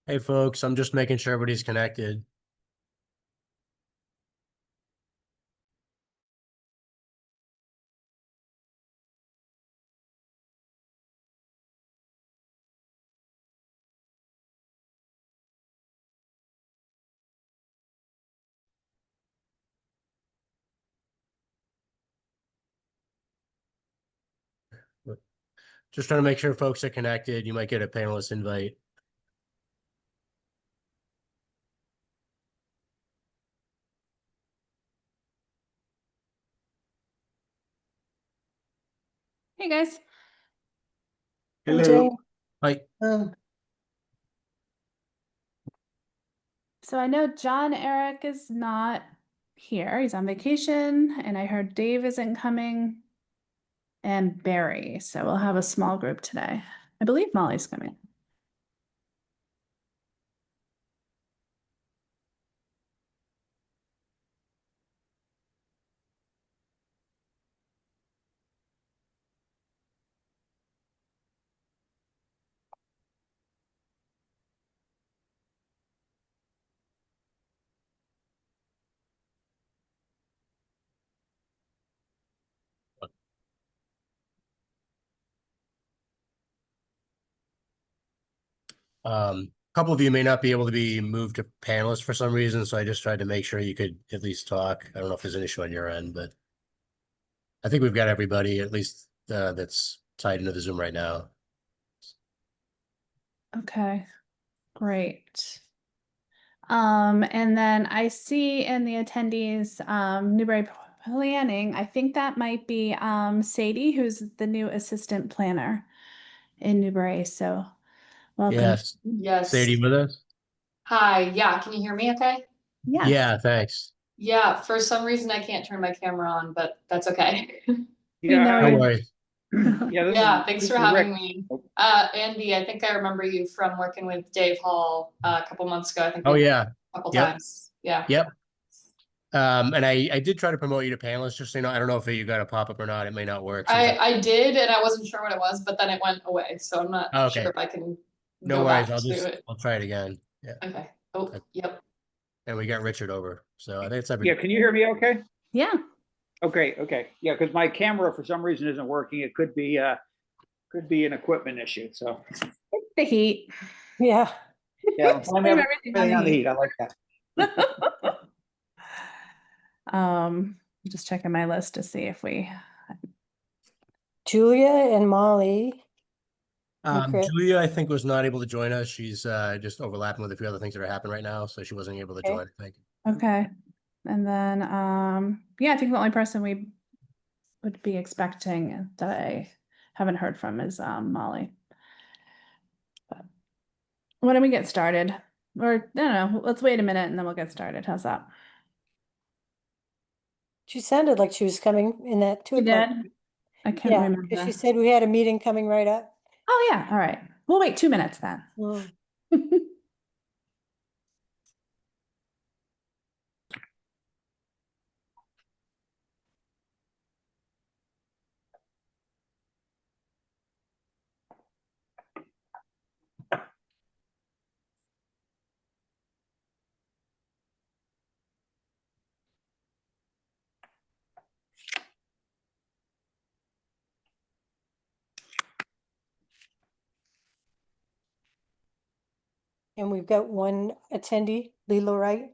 Hey folks, I'm just making sure everybody's connected. Just trying to make sure folks are connected. You might get a panelist invite. Hey guys. Hello. Hi. So I know John Eric is not here. He's on vacation, and I heard Dave isn't coming, and Barry. So we'll have a small group today. I believe Molly's coming. A couple of you may not be able to be moved to panelists for some reason, so I just tried to make sure you could at least talk. I don't know if there's an issue on your end, but I think we've got everybody at least that's tied into the Zoom right now. Okay, great. And then I see in the attendees, Newbury Planning, I think that might be Sadie, who's the new assistant planner in Newbury. So welcome. Yes. Yes. Sadie with us? Hi, yeah, can you hear me okay? Yes. Yeah, thanks. Yeah, for some reason I can't turn my camera on, but that's okay. know No you. worries. Yeah, thanks for having me. Oh. Andy, I think I remember you from working with Dave Hall a couple months ago. I think Oh we yeah. a couple Yep. times. Yeah. Yep. And I did try to promote you to panelists, just so you know. I don't know if you got a pop-up or not. It may not work. I did, and I wasn't sure what it was, but then it went away, so I'm not Okay. sure if I can No go worries. back to it. I'll try it again. Yeah. Okay. Oh, yep. And we got Richard over. So I think it's Yeah, can you hear me okay? Yeah. Okay. Yeah, because my camera for some reason isn't working. It could be an equipment issue. So The heat. Yeah. yeah, I'm Blame everything on the heat. I like that. Just checking my list to see if we. Julia and Molly. And Chris. Julia, I think, was not able to join us. She's just overlapping with a few other things that are happening right now, so she wasn't able to Okay. join, I think. Okay. And then yeah, I think the only person we would be expecting that I haven't heard from is Molly. But why don't we get started? Or I don't know, let's wait a minute and then we'll get started. How's that? She sounded like she was coming in that 2 You o'clock. did? I can't Yeah, remember. because she said we had a meeting coming right up. Oh yeah, all right. We'll wait 2 minutes then. Mm. And we've got one attendee, Lilo Wright.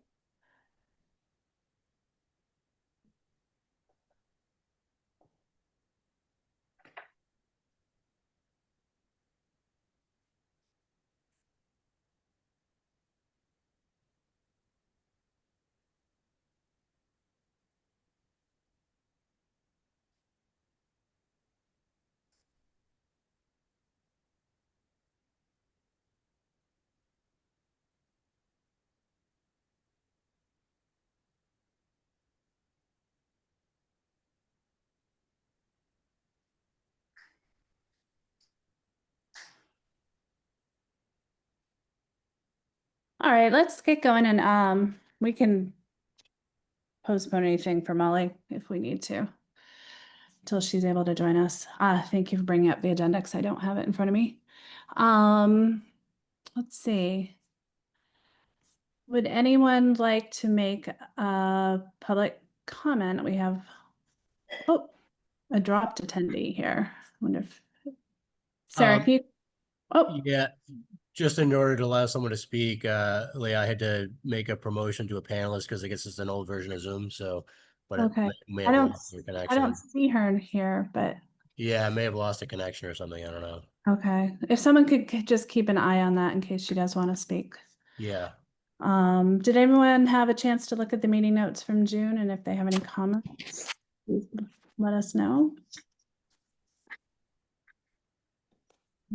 All right, let's get going and we can postpone anything for Molly if we need to until she's able to join us. Thank you for bringing up the agenda because I don't have it in front of me. Let's see. Would anyone like to make a public comment? We have, oh, a dropped attendee here. I wonder if, Sarah, Um, can you, oh, Yeah, just in order to allow someone to speak, Leah, I had to make a promotion to a panelist because I guess it's an old version of Zoom, so, but it okay. may I have don't, lost your I don't connection. see her in here, but Yeah, I may have lost a connection or something. I don't know. okay. If someone could just keep an eye on that in case she does want to speak. Yeah. Did everyone have a chance to look at the meeting notes from June? And if they have any comments, please let us know.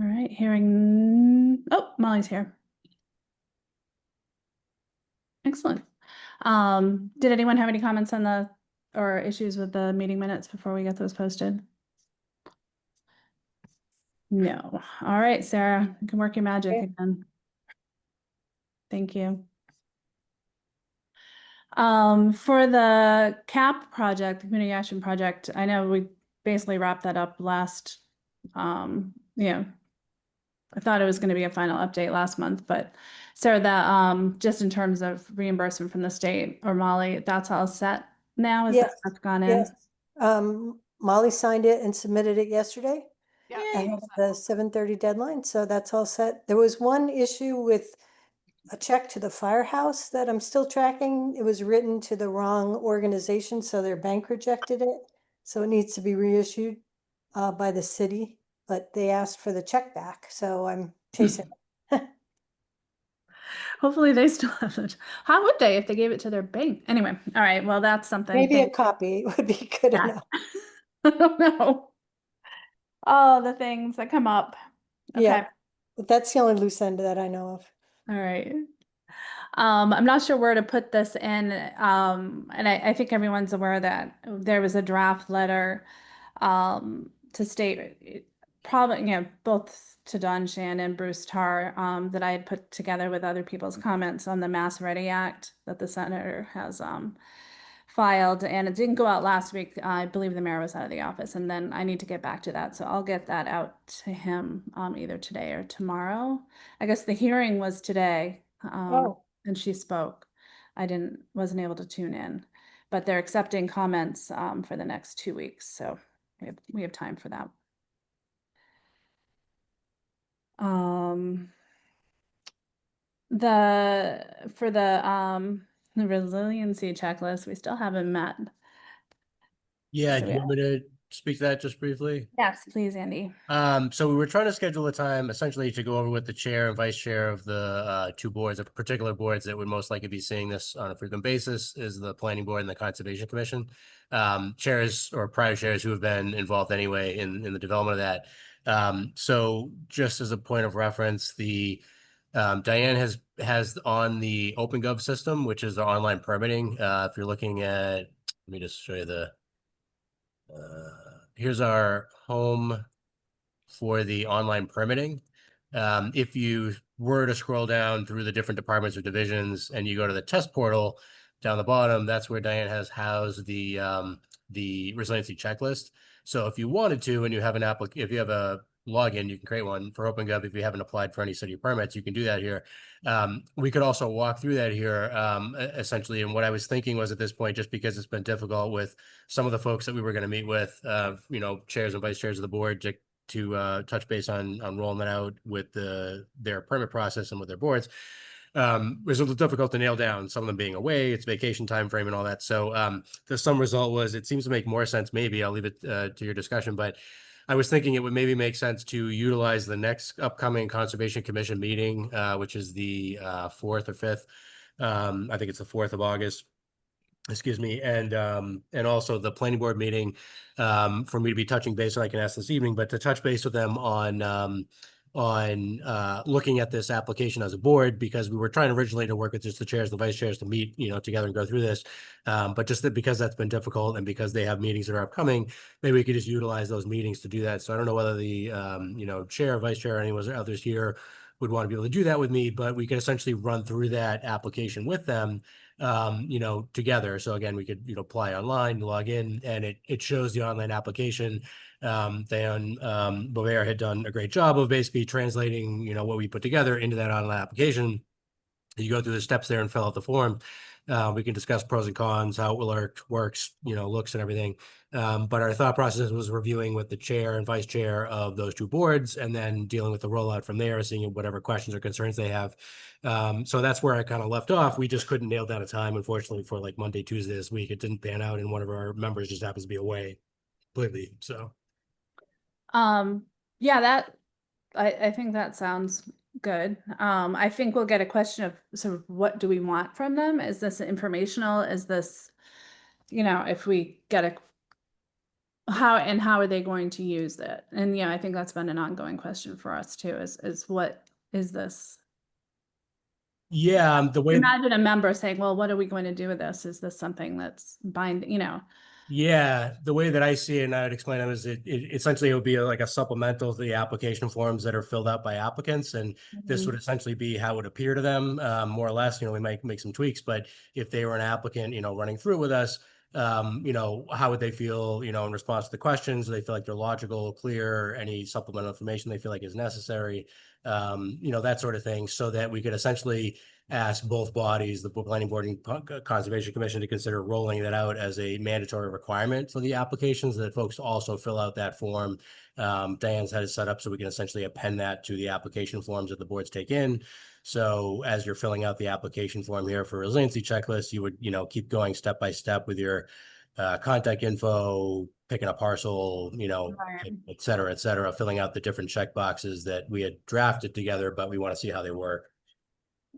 All right, hearing, oh, Molly's here. Excellent. Did anyone have any comments on the, or issues with the meeting minutes before we get those posted? No. All right, Sarah, you can work your magic Okay. again. Thank you. For the CAP project, the Community Action Project, I know we basically wrapped that up last, yeah. I thought it was gonna be a final update last month, but Sarah, that, just in terms of reimbursement from the state or Molly, that's all set now? Is that Yes, stuff gone in? yes. Molly signed it and submitted it yesterday. Yay. Ahead of the 7:30 deadline, so that's all set. There was one issue with a check to the firehouse that I'm still tracking. It was written to the wrong organization, so their bank rejected it. So it needs to be reissued by the city, but they asked for the check back, so I'm chasing. Hopefully they still have it. How would they if they gave it to their bank? Anyway, all right, well, that's something. Maybe a copy would be good Yeah. enough. I don't know. Oh, the things that come up. Okay. Yeah, but that's the only loose end that I know of. All right. I'm not sure where to put this in, and I think everyone's aware that there was a draft letter to state, probably, you know, both to Don Shan and Bruce Tarr, that I had put together with other people's comments on the Mass Ready Act that the senator has filed, and it didn't go out last week. I believe the mayor was out of the office, and then I need to get back to that, so I'll get that out to him either today or tomorrow. I guess the hearing was today. Oh. And she spoke. I wasn't able to tune in, but they're accepting comments for the next 2 weeks, so we have time for that. For the resiliency checklist, we still haven't met. Yeah, So do you want me to speak to that just briefly? Yes, please, Andy. So we were trying to schedule a time essentially to go over with the chair and vice chair of the two boards, of particular boards that would most likely be seeing this on a frequent basis is the planning board and the conservation commission. Chairs or prior chairs who have been involved anyway in the development of that. So just as a point of reference, the Diane has on the OpenGov system, which is the online permitting. If you're looking at, let me just show you the here's our home for the online permitting. If you were to scroll down through the different departments or divisions and you go to the test portal down the bottom, that's where Diane has housed the resiliency checklist. So if you wanted to, and you have if you have a login, you can create one for OpenGov. If you haven't applied for any city permits, you can do that here. We could also walk through that here, essentially. And what I was thinking was at this point, just because it's been difficult with some of the folks that we were going to meet with, you know, chairs and vice chairs of the board to touch base on rolling that out with their permit process and with their boards. It was a little difficult to nail down, some of them being away, it's vacation time frame and all that. So the sum result was it seems to make more sense. Maybe I'll leave it to your discussion, but I was thinking it would maybe make sense to utilize the next upcoming Conservation Commission meeting, which is the 4th or 5th. I think it's the 4th of August. Excuse me, and also the planning board meeting for me to be touching base, and I can ask this evening, but to touch base with them on looking at this application as a board, because we were trying originally to work with just the chairs, the vice chairs to meet, you know, together and go through this. But just that because that's been difficult and because they have meetings that are upcoming, maybe we could just utilize those meetings to do that. So I don't know whether the you know, chair, vice chair, or anyone others here would want to be able to do that with me, but we could essentially run through that application with them, you know, together. So again, we could, you know, apply online, log in, and it shows the online application. Then Bovair had done a great job of basically translating, you know, what we put together into that online application. You go through the steps there and fill out the form. We can discuss pros and cons, how it works, looks and everything. But our thought process was reviewing with the chair and vice chair of those two boards and then dealing with the rollout from there, seeing whatever questions or concerns they have. So that's where I kind of left off. We just couldn't nail down a time, unfortunately, for like Monday, Tuesday this week. It didn't pan out, and one of our members just happens to be away completely. So Yeah, that I think that sounds good. I think we'll get a question of sort of what do we want from them? Is this informational? Is this, if we get how are they going to use it? And yeah, I think that's been an ongoing question for us too, is what is this? yeah, the way. Imagine a member saying, well, what are we going to do with this? Is this something that's binding, Yeah, the way that I see it, and I would explain it, is it essentially it would be like a supplemental to the application forms that are filled out by applicants, and this would essentially be how it would appear to them, more or less. We might make some tweaks, but if they were an applicant, running through with us, how would they feel, in response to the questions? Do they feel like they're logical, clear, any supplemental information they feel like is necessary, that sort of thing, so that we could essentially ask both bodies, the Planning Board and Conservation Commission, to consider rolling that out as a mandatory requirement for the applications, that folks also fill out that form. Diane's had it set up so we can essentially append that to the application forms that the boards take in. So as you're filling out the application form here for resiliency checklist, you would, keep going step by step with your contact info, picking a parcel, Right. et cetera, filling out the different check boxes that we had drafted together, but we want to see how they work.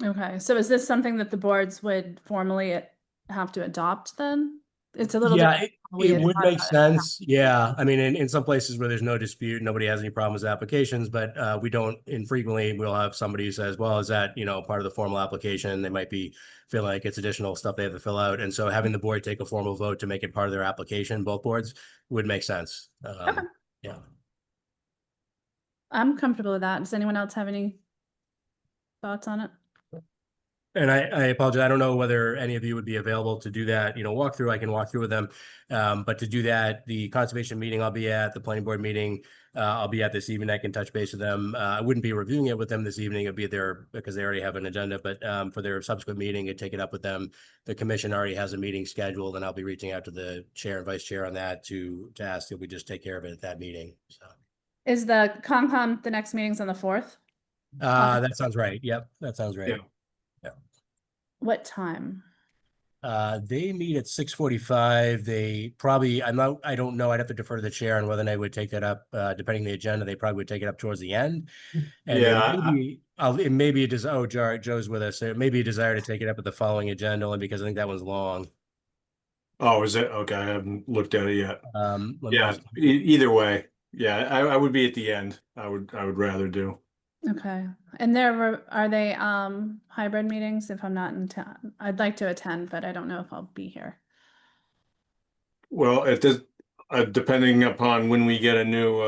Okay, so is this something that the boards would formally have to adopt then? It's a little Yeah, different. We it had would thought make about it. sense. Yeah. I mean, in some places where there's no dispute, nobody has any problems with applications, but we don't infrequently, we'll have somebody who says, well, is that, part of the formal application? They might be feeling like it's additional stuff they have to fill out. And so having the board take a formal vote to make it part of their application, both boards, would make sense. Okay. Yeah. I'm comfortable with that. Does anyone else have any thoughts on it? And I apologize. I don't know whether any of you would be available to do that, walkthrough. I can walk through with them. But to do that, the conservation meeting I'll be at, the planning board meeting, I'll be at this evening. I can touch base with them. I wouldn't be reviewing it with them this evening. It'd be there because they already have an agenda, but for their subsequent meeting, I'd take it up with them. The commission already has a meeting scheduled, and I'll be reaching out to the chair and vice chair on that to ask if we just take care of it at that meeting. So Is the Concom, the next meeting's on the 4th? that sounds right. Yep, that sounds right. Yeah. What time? They meet at 6:45. They probably, I don't know. I'd have to defer to the chair on whether they would take that up, depending on the agenda. They probably would take it up towards the end. And Yeah, it may be a desire. Oh, Joe's with us. It may be a desire to take it up at the following agenda, only because I think that one's long. Oh, is it? Okay, I haven't looked at it yet. Let me Yeah, just- either way. Yeah, I would be at the end. I would rather do. Okay, and are they hybrid meetings if I'm not in town? I'd like to attend, but I don't know if I'll be here. Well, it does, depending upon when we get a new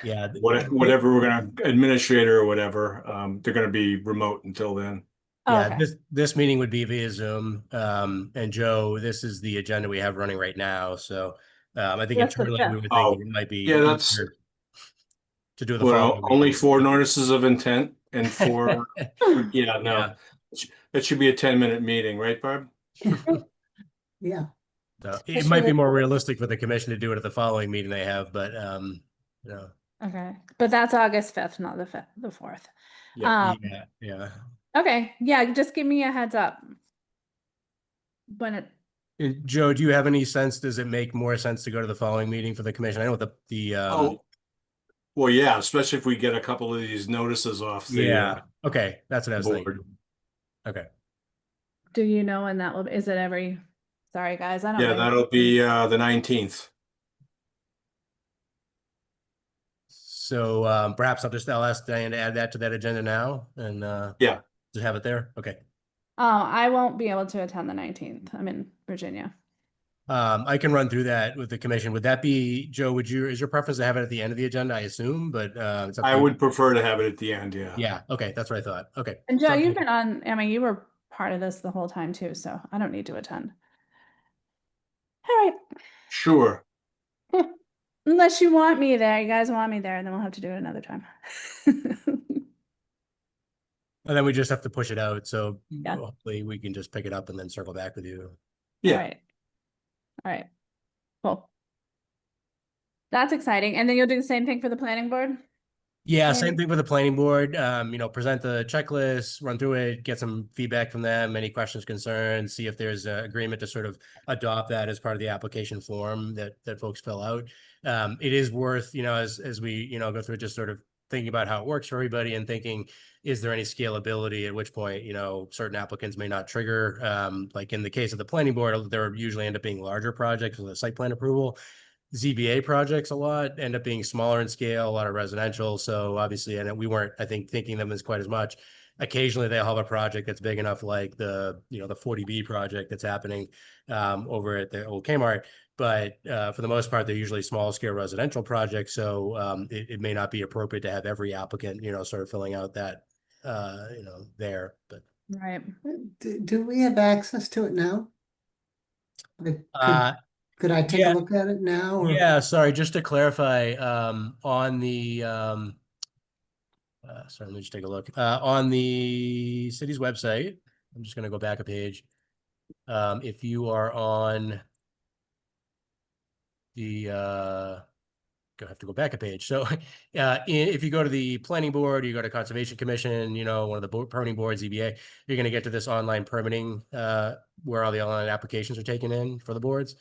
yeah. whatever we're gonna administrator or whatever, they're gonna be remote until then. Oh, Yeah, okay. this meeting would be via Zoom. And Joe, this is the agenda we have running right now. So I think That's the internally we were Oh, thinking it might be yeah, that's- easier to do the Well, following only meeting. 4 notices of intent and 4. Yeah, no, Yeah. it should be a 10-minute meeting, right, Barb? Yeah. So it might be more realistic for the commission to do it at the following meeting they have, but Okay, but that's August 5th, not the 5th, the 4th. Yeah. yeah. Okay, yeah, just give me a heads up. When it, And Joe, do you have any sense? Does it make more sense to go to the following meeting for the commission? I know the Oh, well, yeah, especially if we get a couple of these notices off the yeah. Okay, that's what I was board. thinking. Okay. do you know when that will, is it every, sorry guys, I don't. Yeah, know. that'll be the 19th. So perhaps I'll ask Diane to add that to that agenda now and Yeah. just have it there. Okay. I won't be able to attend the 19th. I'm in Virginia. I can run through that with the commission. Would that be, Joe, is your preference to have it at the end of the agenda, I assume, but it's up to I you. would prefer to have it at the end, yeah. Yeah, okay, that's what I thought. Okay. And Joe, Sounds you've good. been on, I mean, you were part of this the whole time too, so I don't need to attend. All right. Sure. Unless you want me there, you guys want me there, then we'll have to do it another time. And then we just have to push it out, so Yeah. hopefully we can just pick it up and then circle back with you. Yeah. All right, cool. That's exciting. And then you'll do the same thing for the planning board? Yeah, same Andy? thing with the planning board. Present the checklist, run through it, get some feedback from them, any questions, concerns, see if there's a agreement to sort of adopt that as part of the application form that folks fill out. It is worth, as we, go through it, just sort of thinking about how it works for everybody and thinking, is there any scalability, at which point, certain applicants may not trigger. Like in the case of the planning board, there usually end up being larger projects with a site plan approval. ZBA projects a lot end up being smaller in scale, a lot of residential. So obviously, and we weren't, I think, thinking them as quite as much. Occasionally they'll have a project that's big enough, like the 40B project that's happening over at the old Kmart. But for the most part, they're usually small scale residential projects. So it may not be appropriate to have every applicant, sort of filling out that, there. But Right. Do we have access to it now? Like, could I take a yeah. look at it now? Or Yeah, sorry, just to clarify, on the sorry, let me just take a look. On the city's website, I'm just gonna go back a page. If you are on the have to go back a page. So if you go to the planning board, you go to Conservation Commission, one of the permitting boards, ZBA, you're gonna get to this online permitting where all the online applications are taken in for the boards.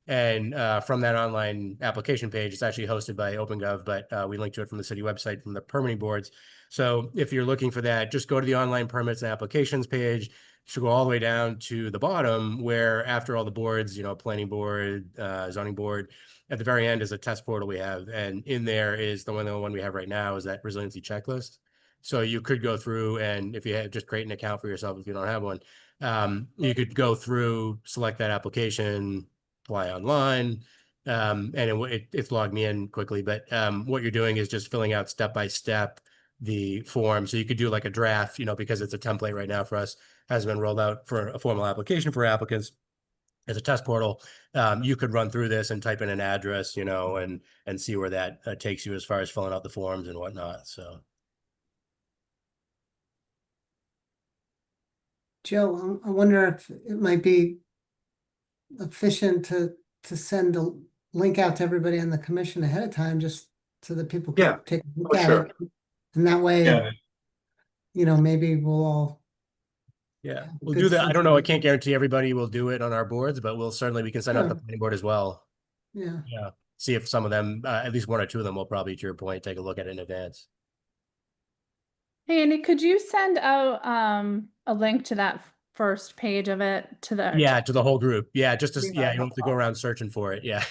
And from that online application page, it's actually hosted by OpenGov, but we link to it from the city website from the permitting boards. So if you're looking for that, just go to the online permits and applications page. Should go all the way down to the bottom where after all the boards, planning board, zoning board, at the very end is a test portal we have. And in there is the one we have right now is that resiliency checklist. So you could go through and if you have just create an account for yourself, if you don't have one, you could go through, select that application, apply online, and it's logged me in quickly. But what you're doing is just filling out step by step the form. So you could do like a draft, because it's a template right now for us, hasn't been rolled out for a formal application for applicants as a test portal. You could run through this and type in an address, and see where that takes you as far as filling out the forms and whatnot. So. Joe, I wonder if it might be efficient to send a link out to everybody on the commission ahead of time, just so that people Yeah. can take a look Oh, at sure. it. And that way, Yeah. Maybe we'll all. Yeah, have a we'll good do that. I sense don't of know. I it. can't guarantee everybody will do it on our boards, but we can send out the Sure. planning board as well. Yeah. Yeah. See if some of them, at least one or two of them will probably, to your point, take a look at it in advance. Hey, Andy, could you send out a link to that first page of it to the Yeah, to the whole group. Yeah, just Be as, very you don't have to go around searching for it. Yeah.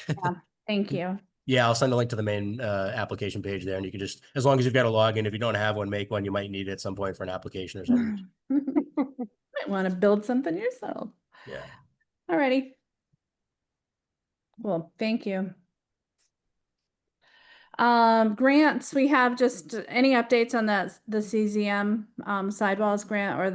Thank you. Yeah, I'll send a link to the main application page there and you can just, as long as you've got a login, if you don't have one, make one. You might need it at some point for an application or something. Might want to build something yourself. Yeah. Alrighty. Well, thank you. Grants, we have just any updates on the CZM sidewalls grant or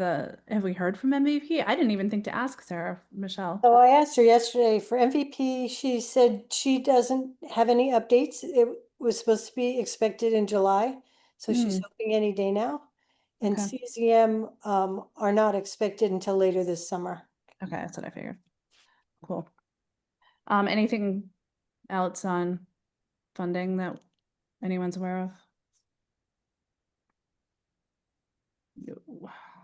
have we heard from MVP? I didn't even think to ask Sarah, Michelle. So I asked her yesterday for MVP. She said she doesn't have any updates. It was supposed to be expected in July. So she's hoping any day now. And Okay. CZM are not expected until later this summer. Okay, that's what I figured. Cool. Anything else on funding that anyone's aware of? No.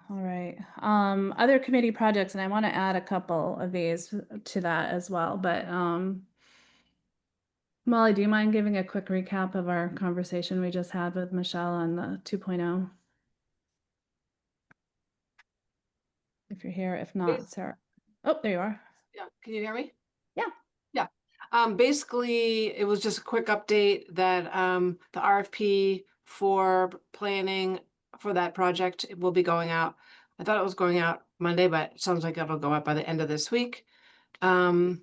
All right. Other committee projects, and I want to add a couple of these to that as well, but Molly, do you mind giving a quick recap of our conversation we just had with Michelle on the 2.0? If you're here, if not, Sarah. Oh, there you are. Yeah, can you hear me? Yeah. Yeah. Basically, it was just a quick update that the RFP for planning for that project will be going out. I thought it was going out Monday, but it sounds like it'll go out by the end of this week. And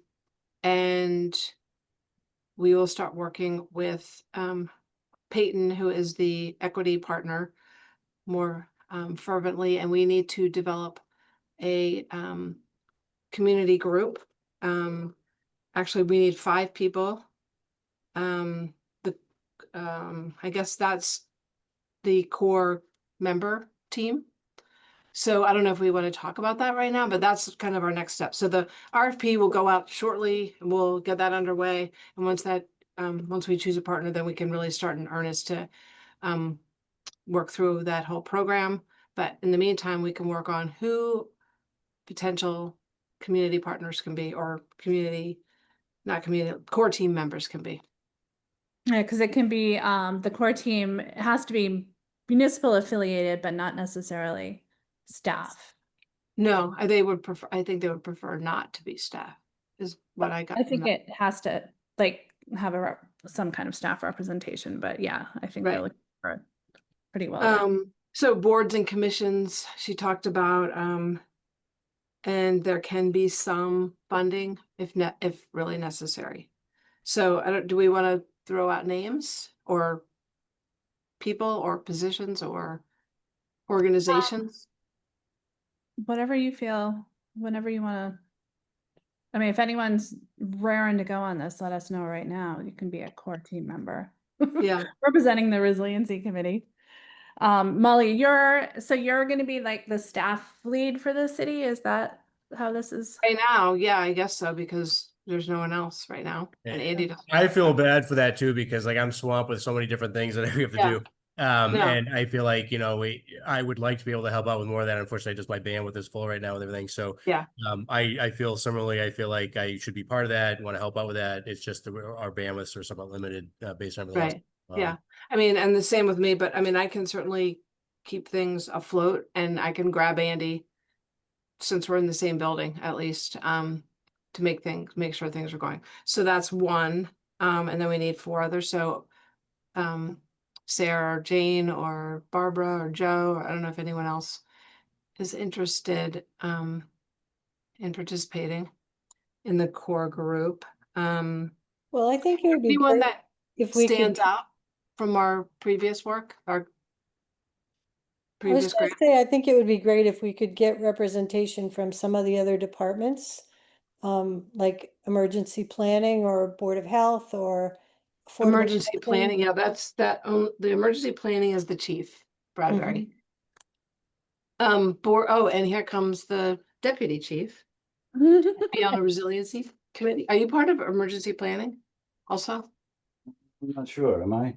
we will start working with Peyton, who is the equity partner, more fervently, and we need to develop a community group. Actually, we need 5 people. I guess that's the core member team So I don't know if we want to talk about that right now, but that's kind of our next step. So the RFP will go out shortly and we'll get that underway. And once we choose a partner, then we can really start in earnest to work through that whole program. But in the meantime, we can work on who potential community partners can be, or core team members can be. Yeah, because it can be, the core team has to be municipal affiliated, but not necessarily staff. No, I think they would prefer not to be staff, is what I got I from think that. it has to like have some kind of staff representation, but yeah, I think they're Right. looking for it pretty well. So boards and commissions, she talked about, and there can be some funding if really necessary. So do we want to throw out names or people or positions or organizations? Whatever you feel, whenever you want to. I mean, if anyone's raring to go on this, let us know right now. You can be a core team member. Yeah. Representing the Resiliency Committee. Molly, you're going to be like the staff lead for the city. Is that how this is? Right now, yeah, I guess so, because there's no one else right now. And Andy doesn't. I feel bad for that too, because like I'm swamped with so many different things that we have to Yeah. do. No. And I feel like, I would like to be able to help out with more of that. Unfortunately, just my bandwidth is full right now with everything. So Yeah. I feel similarly. I feel like I should be part of that, want to help out with that. It's just our bandwidths are somewhat limited based on everything else. Right. Yeah. I mean, and the same with me, but I mean, I can certainly keep things afloat, and I can grab Andy, since we're in the same building, at least, to make sure things are going. So that's one. And then we need 4 others. So, Sarah or Jane or Barbara or Joe, or I don't know if anyone else is interested, in participating in the core group. Well, I think it would be Anyone great that if we could. stands out from our previous work, our I was previous gonna grant? say, I think it would be great if we could get representation from some of the other departments, like emergency planning or Board of Health or affordable Emergency housing. planning, yeah, the emergency planning is the chief, Bradbury. And here comes the deputy chief, be on the resiliency committee. Are you part of emergency planning also? I'm not sure, am I?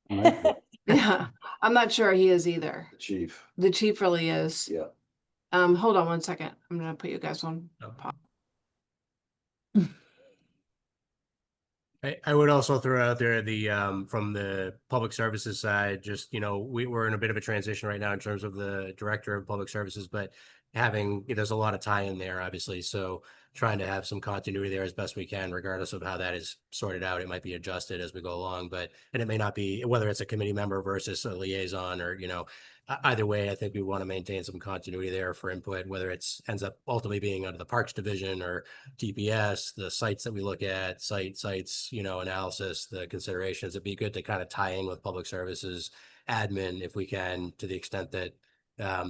Am I Yeah, I'm not sure he is either. the chief? The chief really is. Yeah. Hold on one second. I'm gonna put you guys on pause. I would also throw out there from the public services side, just, we're in a bit of a transition right now in terms of the director of public services, but there's a lot of tie in there, obviously. So trying to have some continuity there as best we can, regardless of how that is sorted out. It might be adjusted as we go along, and it may not be, whether it's a committee member versus a liaison or, either way, I think we want to maintain some continuity there for input, whether it's ends up ultimately being under the Parks Division or DPS, the sites that we look at, sites, analysis, the considerations. It'd be good to kind of tie in with public services admin if we can, to the extent that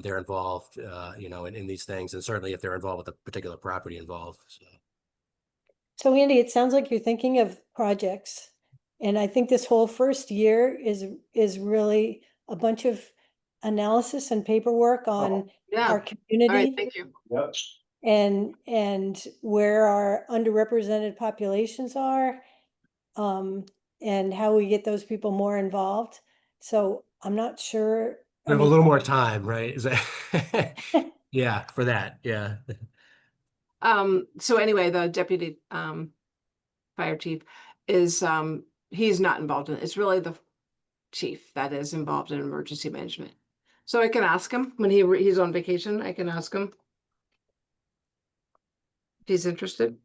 they're involved, in these things, and certainly if they're involved with a particular property involved. So Andy, it sounds like you're thinking of projects. And I think this whole first year is really a bunch of analysis and paperwork on Yeah, our all right, community thank you. Yep. and where our underrepresented populations are, and how we get those people more involved. So I'm not sure. We have a little more time, right? Is that yeah, for that, yeah. So anyway, the deputy fire chief is he's not involved in it. It's really the chief that is involved in emergency management. So I can ask him when he's on vacation. I can ask him if he's interested.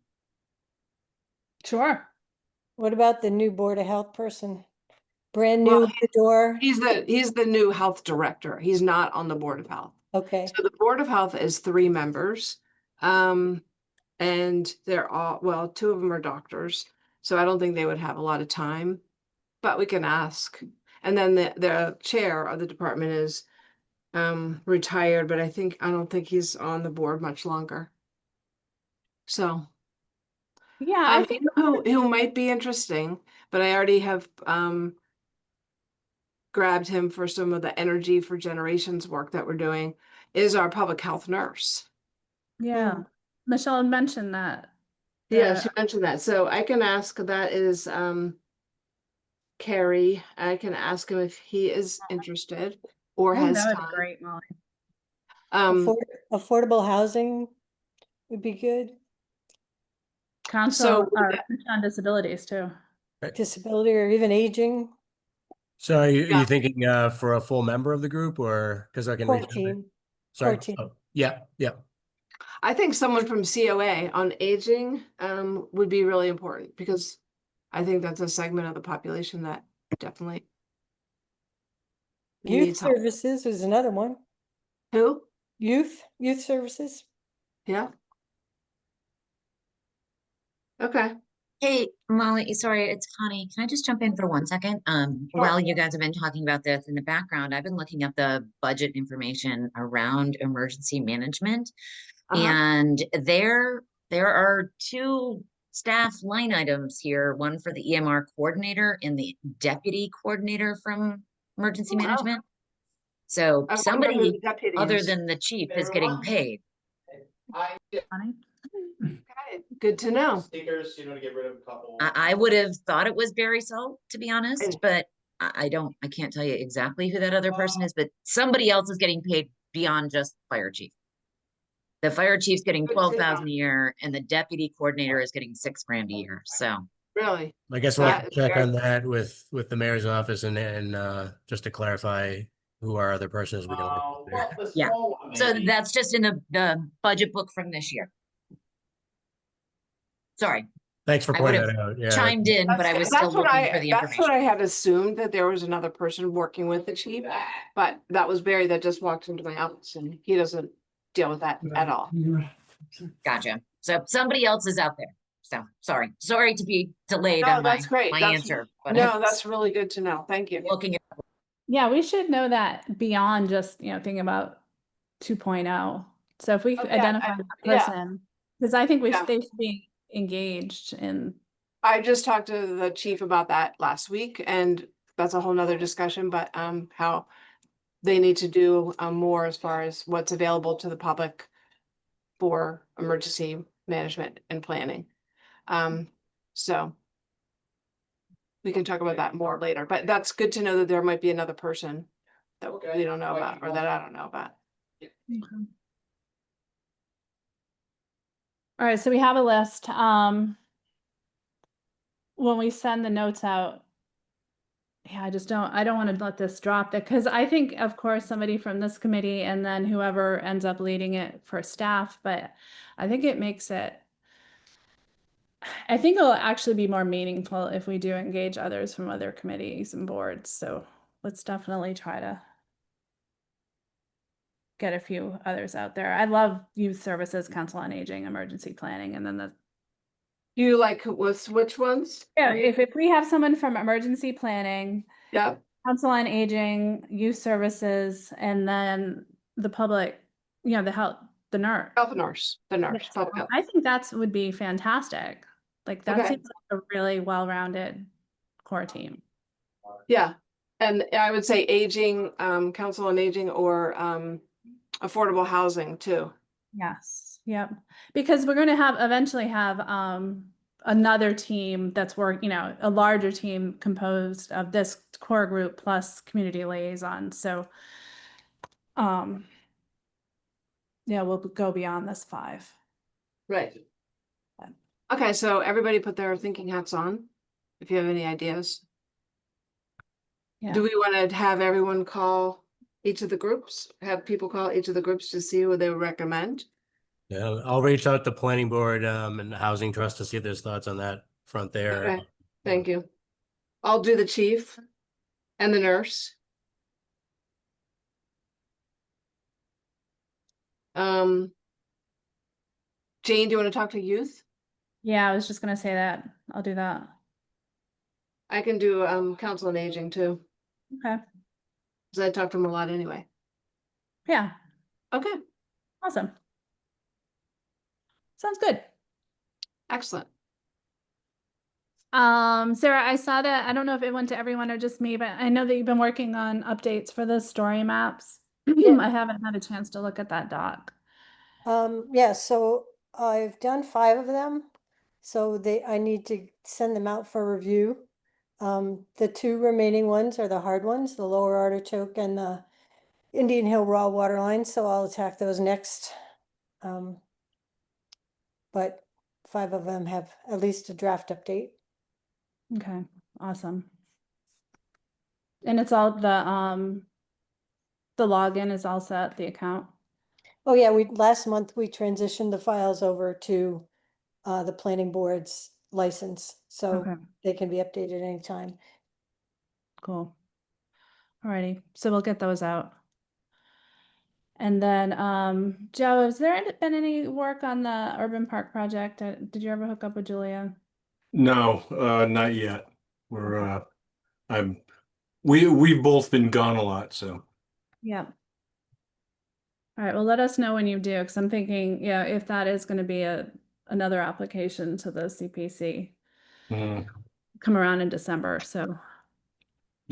Sure. What about the new Board of Health person? Brand Well, new at the door? He's the new health director. He's not on the Board of Health. Okay. So the Board of Health is 3 members. And they're all, 2 of them are doctors. So I don't think they would have a lot of time, but we can ask. And then the chair of the department is retired, but I don't think he's on the board much longer. So Yeah, I you think know who might be interesting, but I already have grabbed him for some of the energy for generations work that we're doing, is our public health nurse. Yeah, Michelle had mentioned that. Yeah, the- she mentioned that. So I can ask, that is Carrie. I can ask him if he is interested or Oh, has that would be time. great, Molly. Affordable housing would be good. Council, So or on disabilities too. Disability or even aging, So are Yeah. you thinking for a full member of the group or because I can core reach out? team. Sorry. core team. Oh, yeah, yeah. I think someone from COA on aging would be really important, because I think that's a segment of the population that definitely Youth needs help. services is another one. Who? Youth services. Yeah. Okay. Hey, Molly, sorry, it's Connie. Can I just jump in for 1 second? While you guys have been talking about this in the background, I've been looking up the budget information around emergency management. And there are 2 staff line items here, one for the EMR coordinator and the deputy coordinator from emergency Wow. management. So I wonder who the somebody deputy other is. than the chief is getting paid. Funny. Okay, good to know. Stickers, to get rid of a couple. I would have thought it was Barry Salt, to be honest, Right. but I can't tell you exactly who that other person is, but somebody else is getting paid beyond just fire chief. The fire chief's getting Good to know. 12,000 a year and the deputy coordinator is getting $6,000 a year. So Really? I guess we'll have That to check is on that with the mayor's office and just to clarify who our other person is. We're gonna look at there. Yeah. So that's just in the budget book from this year. Sorry, Thanks for I would pointing have that out. Yeah. chimed in, but I was still That's what looking for the that's what I information. had assumed, that there was another person working with the chief, but that was Barry that just walked into my office, and he doesn't deal with that at all. Gotcha. So somebody else is out there. So sorry to be delayed No, on my that's great. my answer. But No, that's really good to know. Thank you. looking at Yeah, we should know that beyond just, thinking about 2.0. So if we Okay, identify that yeah. person, because I think Yeah. they should be engaged in. I just talked to the chief about that last week, and that's a whole nother discussion, but how they need to do more as far as what's available to the public for emergency management and planning. So we can talk about that more later, but that's good to know that there might be another person that we don't know about, or that I don't know about. All right, so we have a list. When we send the notes out, yeah, I don't want to let this drop because I think, of course, somebody from this committee and then whoever ends up leading it for staff, but I think it makes it, I think it'll actually be more meaningful if we do engage others from other committees and boards. So let's definitely try to get a few others out there. I love youth services, council on aging, emergency planning, and then the You like which ones? yeah, if we have someone from emergency planning, Yeah, council on aging, youth services, and then the public, the health, the nurse. health nurse, the nurse. Yes, public health. I think would be fantastic. Like that Okay. seems like a really well-rounded core team. Yeah, and I would say aging, council on aging, or affordable housing too. Yes, yep. Because we're going to eventually have another team that's a larger team composed of this core group plus community liaison. So yeah, we'll go beyond this 5. Right. Okay, so everybody put their thinking hats on, if you have any ideas. Yeah. Do we want to have everyone call each of the groups, have people call each of the groups to see what they would recommend? Yeah, I'll reach out to planning board and the housing trust to see if there's thoughts on that front there. Okay, thank you. I'll do the chief and the nurse. Jane, do you want to talk to youth? Yeah, I was just gonna say that. I'll do that. I can do council on aging too, Okay. because I talk to them a lot anyway. Yeah, Okay, awesome. Sounds good. excellent. Sarah, I saw that. I don't know if it went to everyone or just me, but I know that you've been working on updates for the story maps. Yeah. I haven't had a chance to look at that doc. Yeah, so I've done 5 of them. So I need to send them out for review. The 2 remaining ones are the hard ones, the Lower Artichoke and the Indian Hill Raw Water Line, so I'll attack those next. But 5 of them have at least a draft update. Okay, awesome. And it's all the login is all set, the account. Oh yeah, last month we transitioned the files over to the planning board's license, so Okay. they can be updated anytime. Cool. Alrighty, so we'll get those out. And then, Joe, has there been any work on the urban park project? Did you ever hook up with Julia? No, not yet. We're we've both been gone a lot, so. Yeah. All right, well, let us know when you do, because I'm thinking, yeah, if that is going to be another application to the CPC, mm, come around in December, so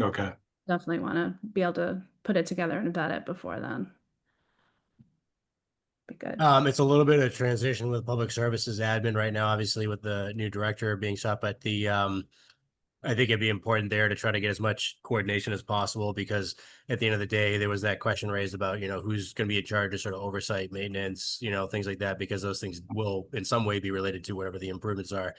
okay. definitely want to be able to put it together and vet it before then. Be good. It's a little bit of transition with public services admin right now, obviously with the new director being shot, but I think it'd be important there to try to get as much coordination as possible, because at the end of the day, there was that question raised about, who's going to be in charge of sort of oversight, maintenance, things like that, because those things will in some way be related to whatever the improvements are.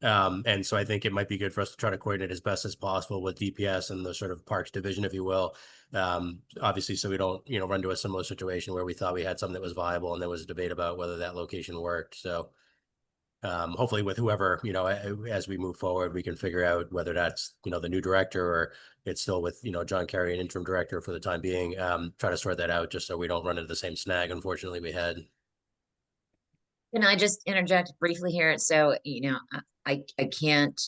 And so I think it might be good for us to try to coordinate as best as possible with DPS and the sort of parks division, if you will. Obviously, so we don't, run to a similar situation where we thought we had something that was viable and there was a debate about whether that location worked. So hopefully with whoever, as we move forward, we can figure out whether that's, the new director or it's still with, John Kerry, an interim director for the time being. Try to sort that out just so we don't run into the same snag, unfortunately, we had. Can I just interject briefly here? So, I can't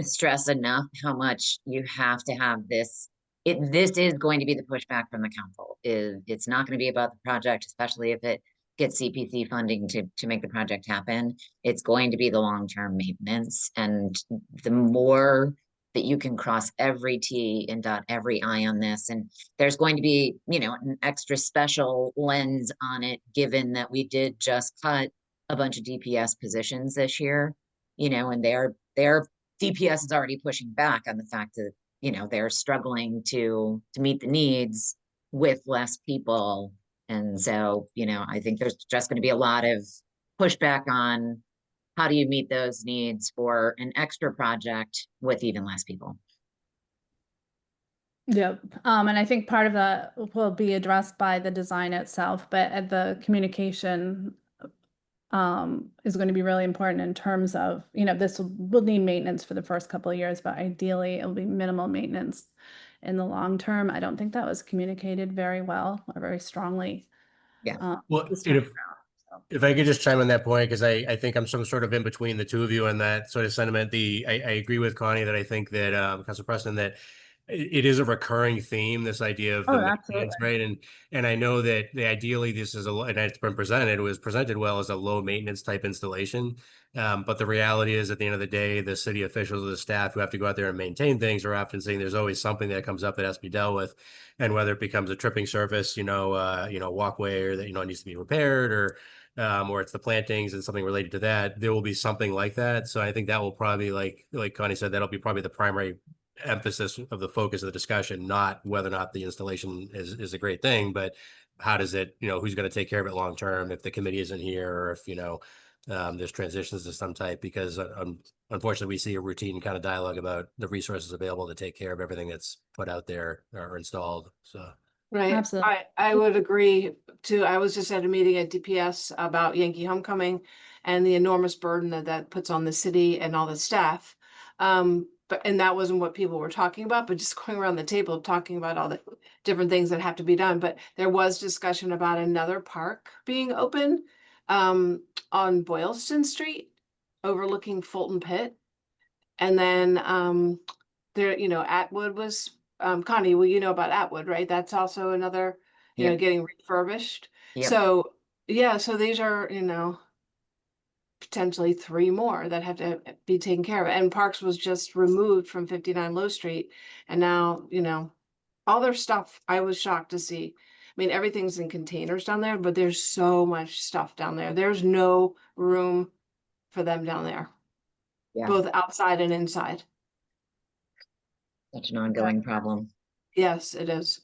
stress enough how much you have to have this. This is going to be the pushback from the council. It's not going to be about the project, especially if it gets CPC funding to make the project happen. It's going to be the long-term maintenance. And the more that you can cross every T and dot every I on this, and there's going to be, an extra special lens on it, given that we did just cut a bunch of DPS positions this year, and their DPS is already pushing back on the fact that, they're struggling to meet the needs with less people. And so, I think there's just going to be a lot of pushback on how do you meet those needs for an extra project with even less people. Yep. And I think part of that will be addressed by the design itself, but at the communication is going to be really important in terms of, this will need maintenance for the first couple of years, but ideally it'll be minimal maintenance in the long term. I don't think that was communicated very well or very strongly. Yeah. Well, this time around, so. if I could just chime on that point, because I think I'm some sort of in between the two of you on that sort of sentiment. I agree with Connie that I think that Councilor Preston, that it is a recurring theme, this idea of the maintenance, right? And I know that ideally this is and it's been presented, it was presented well as a low maintenance type installation. But the reality is, at the end of the day, the city officials or the staff who have to go out there and maintain things are often saying there's always something that comes up that has to be dealt with. And whether it becomes a tripping surface, walkway, or that, needs to be repaired, or it's the plantings and something related to that, there will be something like that. So I think that will probably, like Connie said, that'll be probably the primary emphasis of the focus of the discussion, not whether or not the installation is a great thing, but how does it, who's going to take care of it long term if the committee isn't here, or if, there's transitions of some type, because unfortunately we see a routine kind of dialogue about the resources available to take care of everything that's put out there or installed. So. Right. Absolutely. I would agree too. I was just at a meeting at DPS about Yankee Homecoming and the enormous burden that puts on the city and all the staff. And that wasn't what people were talking about, but just going around the table talking about all the different things that have to be done. But there was discussion about another park being open on Boylston Street, overlooking Fulton Pit. And then there, Atwood was Connie, well, you know about Atwood, right? That's also another, Yep. getting refurbished. Yep. So yeah, so these are, potentially 3 more that have to be taken care of. And Parks was just removed from 59 Low Street. And now, all their stuff, I was shocked to see. I mean, everything's in containers down there, but there's so much stuff down there. There's no room for them down there, Yeah, both outside and inside. such an ongoing problem. Yes, it is.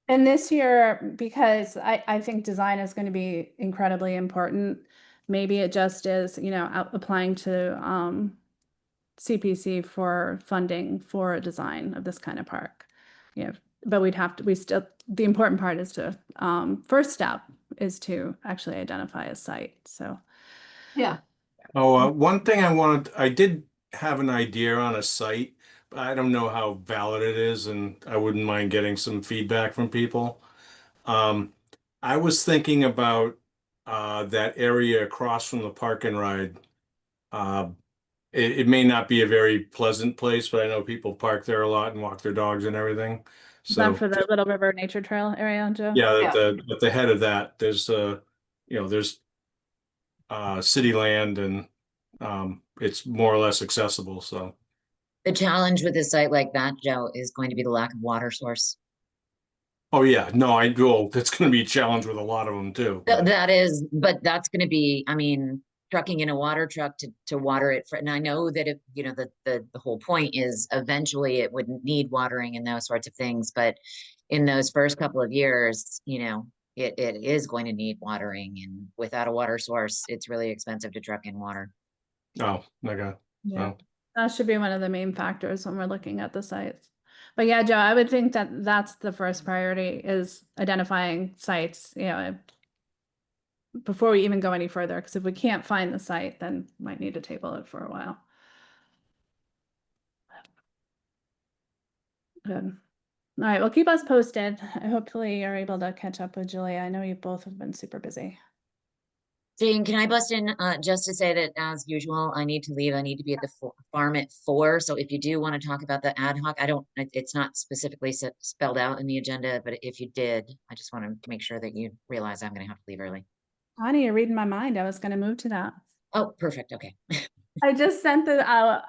And this year, because I think design is going to be incredibly important, maybe it just is, applying to CPC for funding for a design of this kind of park. But the important part is to, first step is to actually identify a site. So, Yeah. Oh, one thing I did have an idea on a site, but I don't know how valid it is, and I wouldn't mind getting some feedback from people. I was thinking about that area across from the park and ride. Uh, it may not be a very pleasant place, but I know people park there a lot and walk their dogs and everything. is that So for the Little River Nature Trail area, Joe? yeah, Yeah. at the head of that, there's there's city land, and it's more or less accessible. So The challenge with a site like that, Joe, is going to be the lack of water source. oh yeah, no, I do. That's going to be a challenge with a lot of them too. But But that's going to be, I mean, trucking in a water truck to water it for, and I know that if, the whole point is eventually it wouldn't need watering and those sorts of things, but in those first couple of years, it is going to need watering, and without a water source, it's really expensive to truck in water. oh, okay. Yeah. Oh. That should be one of the main factors when we're looking at the sites. But yeah, Joe, I would think that that's the first priority is identifying sites, before we even go any further, because if we can't find the site, then we might need to table it for a while. Good. All right, well, keep us posted. Hopefully you're able to catch up with Julia. I know you both have been super busy. Jane, can I bust in just to say that as usual, I need to leave. I need to be at the farm at 4. So if you do want to talk about the ad hoc, it's not specifically spelled out in the agenda, but if you did, I just want to make sure that you realize I'm going to have to leave early. Honey, you're reading my mind. I was going to move to that. Oh, perfect. Okay. I just sent it out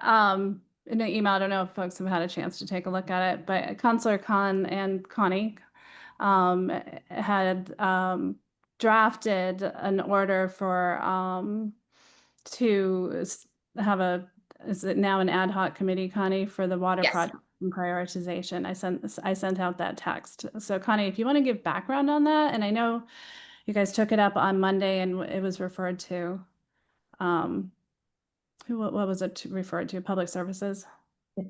in an email. I don't know if folks have had a chance to take a look at it, but Counselor Khan and Connie had drafted an order for have is it now an ad hoc committee, Connie, for the water Yes. project and prioritization. I sent out that text. So Connie, if you want to give background on that, and I know you guys took it up on Monday and it was referred to, what was it referred to? Public Services?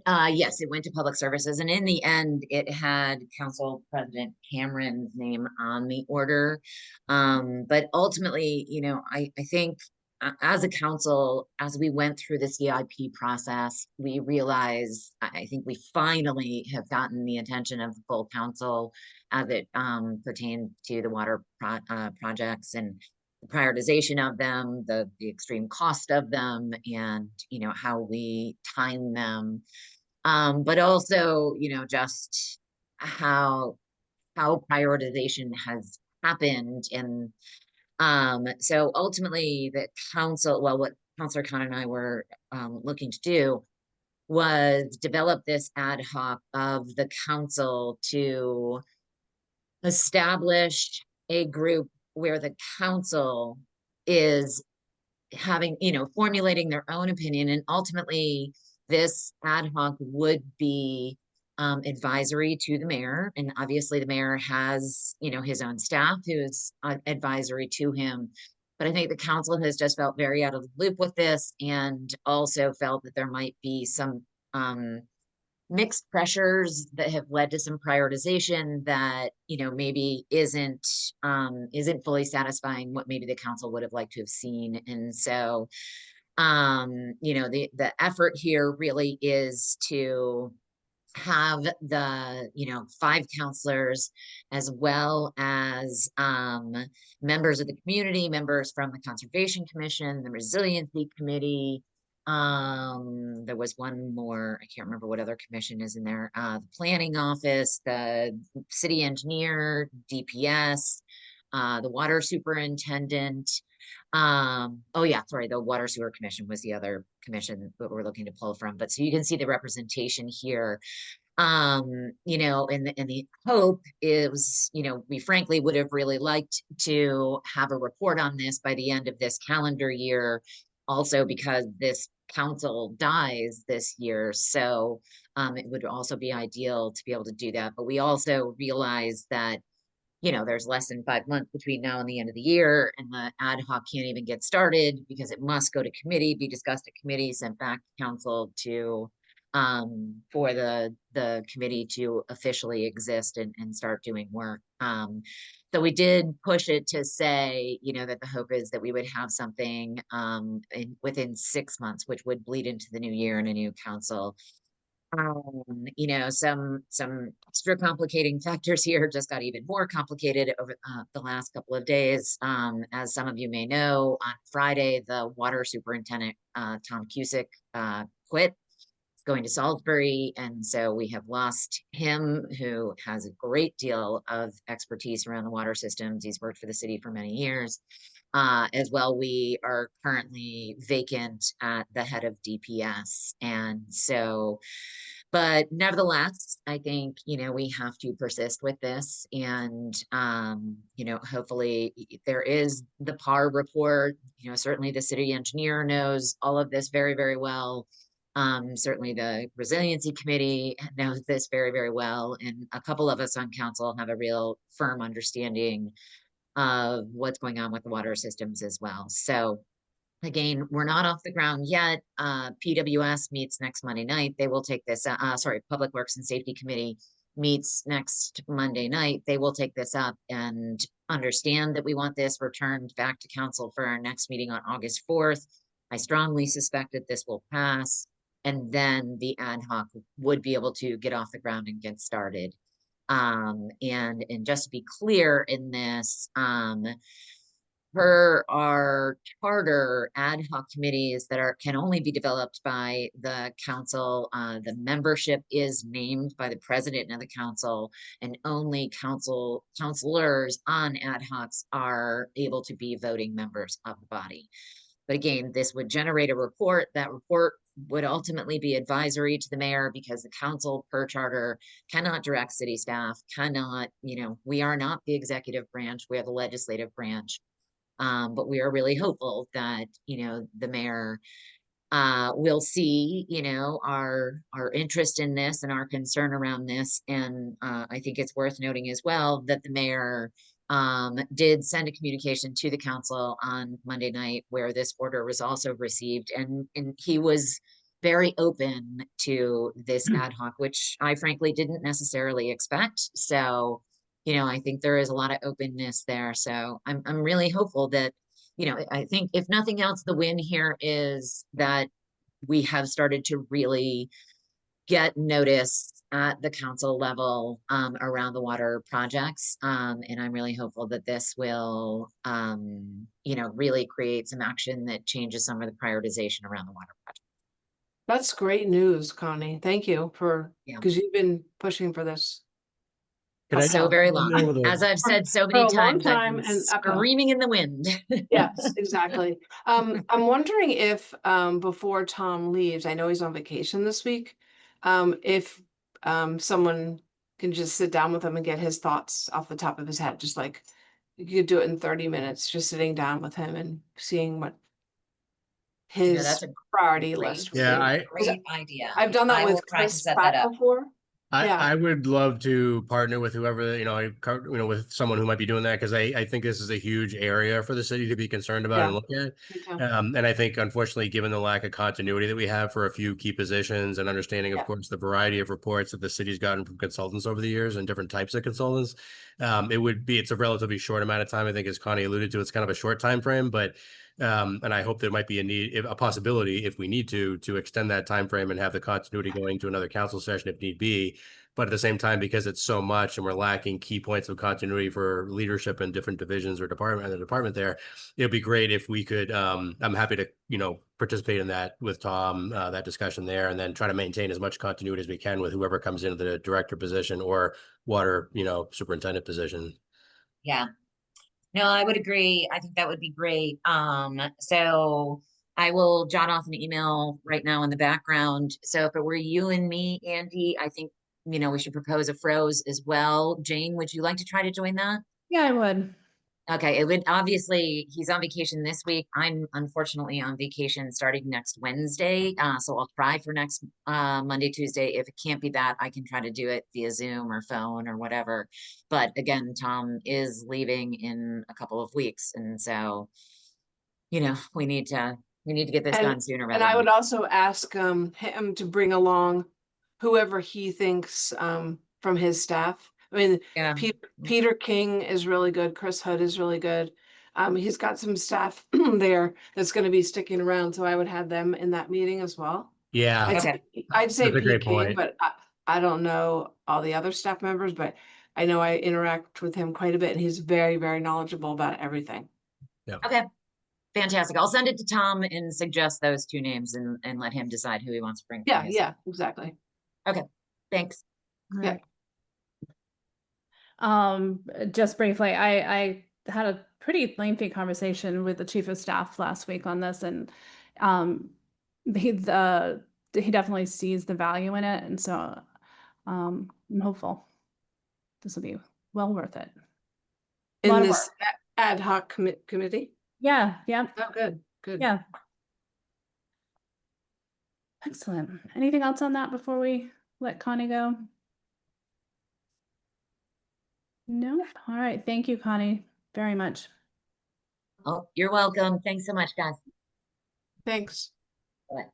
Yes, it went to Public Services, and in the end, it had Council President Cameron's name on the order. But ultimately, I think as a council, as we went through the CIP process, we realized, I think we finally have gotten the attention of the full council as it pertains to the water projects and the prioritization of them, the extreme cost of them, and how we time them, but also just how prioritization has happened. And so ultimately the council, well, what Councilor Khan and I were looking to do was develop this ad hoc of the council to establish a group where the council is having, formulating their own opinion, and ultimately this ad hoc would be advisory to the mayor. And obviously the mayor has, his own staff who's advisory to him. But I think the council has just felt very out of the loop with this, and also felt that there might be some mixed pressures that have led to some prioritization that maybe isn't fully satisfying what maybe the council would have liked to have seen. And so the effort here really is to have the 5 counselors, as well as members of the community, members from the Conservation Commission, the Resiliency Committee. There was one more, I can't remember what other commission is in there, the planning office, the city engineer, DPS, the water superintendent. Oh yeah, sorry, the Water Sewer Commission was the other commission that we're looking to pull from. But so you can see the representation here. You know, and the hope is, you know, we frankly would have really liked to have a report on this by the end of this calendar year, also because this council dies this year. So it would also be ideal to be able to do that. But we also realize that, you know, there's less than 5 months between now and the end of the year, and the ad hoc can't even get started because it must go to committee, be discussed at committee, sent back to council to for the committee to officially exist and start doing work. So we did push it to say, you know, that the hope is that we would have something within 6 months, which would bleed into the new year and a new council. You know, some extra complicating factors here just got even more complicated over the last couple of days. As some of you may know, on Friday, the water superintendent, Tom Cusick, quit. He's going to Salisbury, and so we have lost him, who has a great deal of expertise around the water systems. He's worked for the city for many years. As well, we are currently vacant at the head of DPS. And so, but nevertheless, I think, you know, we have to persist with this. And, you know, hopefully there is the PAR report. You know, certainly the city engineer knows all of this very, very well. Certainly the Resiliency Committee knows this very, very well. And a couple of us on council have a real firm understanding of what's going on with the water systems as well. So again, we're not off the ground yet. PWS meets next Monday night. They will take this, Public Works and Safety Committee meets next Monday night. They will take this up and understand that we want this returned back to council for our next meeting on August 4th. I strongly suspect that this will pass, and then the ad hoc would be able to get off the ground and get started. And just to be clear in this, per our charter, ad hoc committees that can only be developed by the council, the membership is named by the president of the council, and only councilors on ad hocs are able to be voting members of the body. But again, this would generate a report. That report would ultimately be advisory to the mayor, because the council per charter cannot direct city staff, cannot, you know, we are not the executive branch, we are the legislative branch. But we are really hopeful that, you know, the mayor will see, you know, our interest in this and our concern around this. And I think it's worth noting as well that the mayor did send a communication to the council on Monday night where this order was also received, and he was very open to this ad hoc, which I frankly didn't necessarily expect. So, you know, I think there is a lot of openness there. So I'm really hopeful that, you know, I think if nothing else, the win here is that we have started to really get notice at the council level around the water projects. And I'm really hopeful that this will, you know, really create some action that changes some of the prioritization around the water project. That's great news, Connie. Thank you because you've been pushing for this. Could I So just very jump long. in with a- As I've said so For many a long times, I've time been and uphill. screaming in the wind. Yes, exactly. I'm wondering if before Tom leaves, I know he's on vacation this week, if someone can just sit down with him and get his thoughts off the top of his head, just like you could do it in 30 minutes, just sitting down with him and seeing what his that's a priority great- list would Yeah, be. Great idea. I've done that I with will try to Chris set that Pratt up. before. Yeah. I would love to partner with whoever, you know, with someone who might be doing that, because I think this is a huge area for the city to be concerned about and look at. Me too. And I think, unfortunately, given the lack of continuity that we have for a few key positions, and understanding, of Yeah. course, the variety of reports that the city's gotten from consultants over the years and different types of consultants, it's a relatively short amount of time. I think, as Connie alluded to, it's kind of a short time frame, but and I hope there might be a possibility, if we need to extend that time frame and have the continuity going to another council session if need be. But at the same time, because it's so much and we're lacking key points of continuity for leadership in different divisions or department there, it'd be great if we could, I'm happy to, you know, participate in that with Tom, that discussion there, and then try to maintain as much continuity as we can with whoever comes into the director position or water, you know, superintendent position. Yeah. No, I would agree. I think that would be great. So I will jot off an email right now in the background. So if it were you and me, Andy, I think, we should propose a froze as well. Jane, would you like to try to join that? Yeah, I would. Okay, it would obviously, he's on vacation this week. I'm unfortunately on vacation starting next Wednesday. So I'll try for next Monday, Tuesday. If it can't be that, I can try to do it via Zoom or phone or whatever. But again, Tom is leaving in a couple of weeks, and so we need to get this done sooner And rather I than would also ask him to bring along whoever he thinks from his staff. I mean, yeah. Peter King is really good. Chris Hood is really good. He's got some staff there that's going to be sticking around, so I would have them in that meeting as well. Yeah, I'd say That's a great Pete King, point. but I don't know all the other staff members, but I know I interact with him quite a bit, and he's very, very knowledgeable about everything. Okay. Fantastic. I'll send it to Tom and suggest those two names and let him decide who he wants to bring. from Yeah, his. yeah, exactly. Okay. Thanks. Yeah. Just briefly, I had a pretty lengthy conversation with the chief of staff last week on this, and he definitely sees the value in it, and so I'm hopeful this will be well worth it. A lot In of this work. ad hoc committee? Yeah, yeah, Oh, good, good. yeah. Excellent. Anything else on that before we let Connie go? No? All right. Thank you, Connie, very much. Oh, you're welcome. Thanks so much, guys. Thanks. Bye.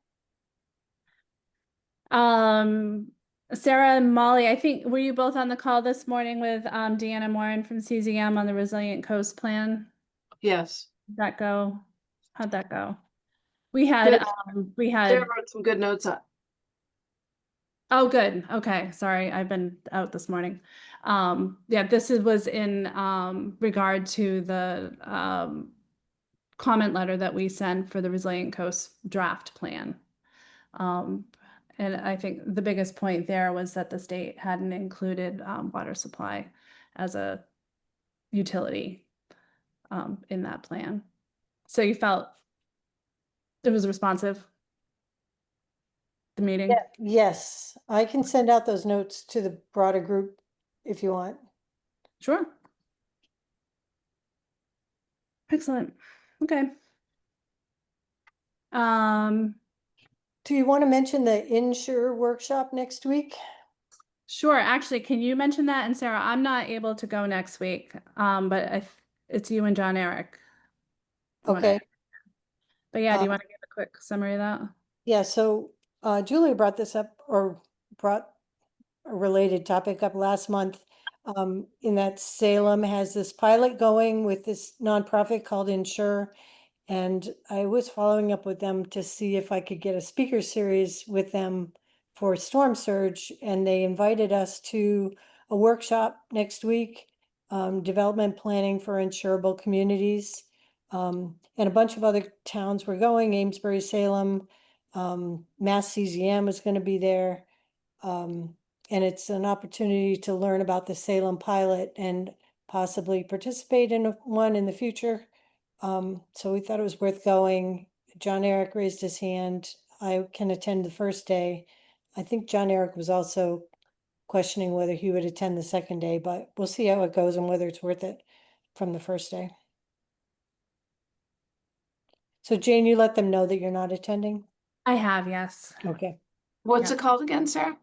Sarah and Molly, I think, were you both on the call this morning with Deanna Moran from CZM on the Resilient Coast Plan? Yes. How'd that go? How'd that go? We had Sarah wrote some good notes up. Oh, good. Okay. Sorry. I've been out this morning. Yeah, was in regard to the comment letter that we sent for the Resilient Coast draft plan. And I think the biggest point there was that the state hadn't included water supply as a utility in that plan. So you felt it was responsive, the meeting? Yeah, yes, I can send out those notes to the broader group if you want. Sure. Excellent. Okay. Do you want to mention the Insure workshop next week? Sure. Actually, can you mention that? And Sarah, I'm not able to go next week, but it's you and John Eric. Okay. But yeah, do you want to give a quick summary of that? Yeah, so Julia brought this up or brought a related topic up last month. In that Salem has this pilot going with this nonprofit called Insure. And I was following up with them to see if I could get a speaker series with them for storm surge. And they invited us to a workshop next week, development planning for insurable communities. And a bunch of other towns were going, Amesbury, Salem, Mass CZM is going to be there. And it's an opportunity to learn about the Salem pilot and possibly participate in one in the future. So we thought it was worth going. John Eric raised his hand. I can attend the first day. I think John Eric was also questioning whether he would attend the second day, but we'll see how it goes and whether it's worth it from the first day. So Jane, you let them know that you're not attending? I have, yes. Okay. What's Yeah. it called again, Sarah?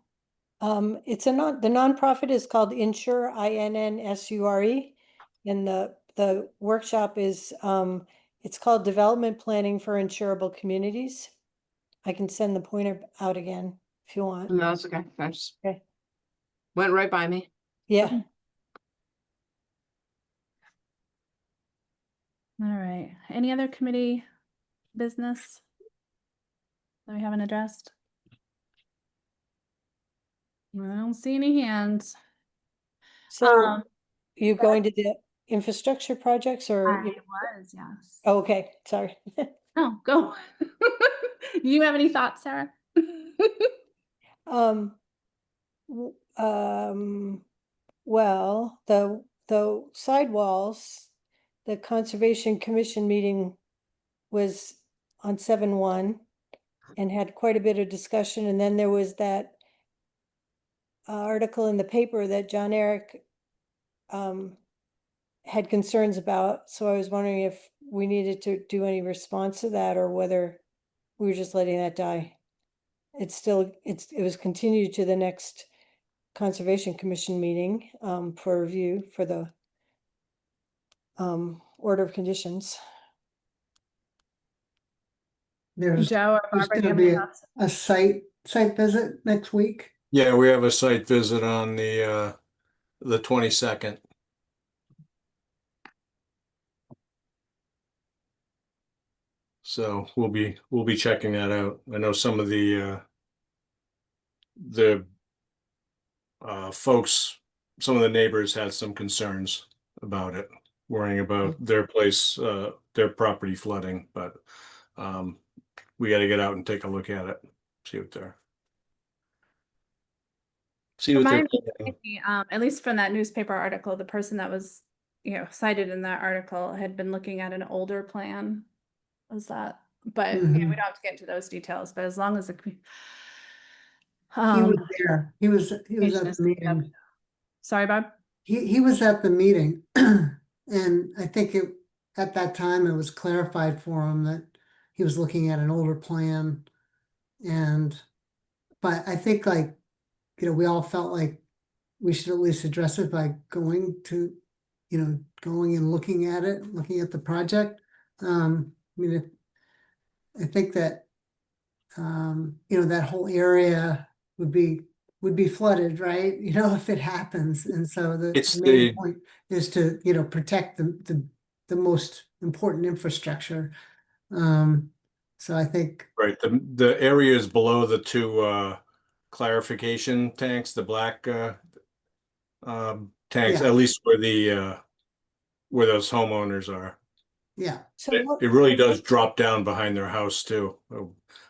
It's the nonprofit is called Insure, INNSURE. And the workshop is, it's called Development Planning for Insurable Communities. I can send the pointer out again if you want. No, that's okay. I just Okay. went right by me. Yeah. All right. Any other committee business that we haven't addressed? I don't see any hands. So you going to the infrastructure projects or? I was, yes. Oh, okay, sorry. No, go. Do you have any thoughts, Sarah? Well, the sidewalls the Conservation Commission meeting was on 7/1 and had quite a bit of discussion, and then there was that article in the paper that John Eric had concerns about, so I was wondering if we needed to do any response to that or whether we were just letting that die. It was continued to the next Conservation Commission meeting for review for the order of conditions. There's, Joe or there's Barbara, do you gonna have any be thoughts? a site visit next week. Yeah, we have a site visit on the 22nd. So we'll be checking that out. I know some of the folks, some of the neighbors had some concerns about it, worrying about their place, their property flooding, but we got to get out and take a look at it, see what they're. See what they're. Remind me, at least from that newspaper article, the person that was, cited in that article had been looking at an older plan. Was that? But we Mhm. don't have to get into those details. But as long as the He was there. He was at communication is the cleaned up. meeting. Sorry, Bob. He was at the meeting, and I think at that time it was clarified for him that he was looking at an older plan. But I think we all felt like we should at least address it by going and looking at it, looking at the project. I think that, that whole area would be flooded, right? If it happens. And so the It's main the point is to, protect the most important infrastructure. So I think, right. The areas below the two clarification tanks, the black tanks, Yeah. at least where those homeowners are. yeah, It really does drop down behind their house too.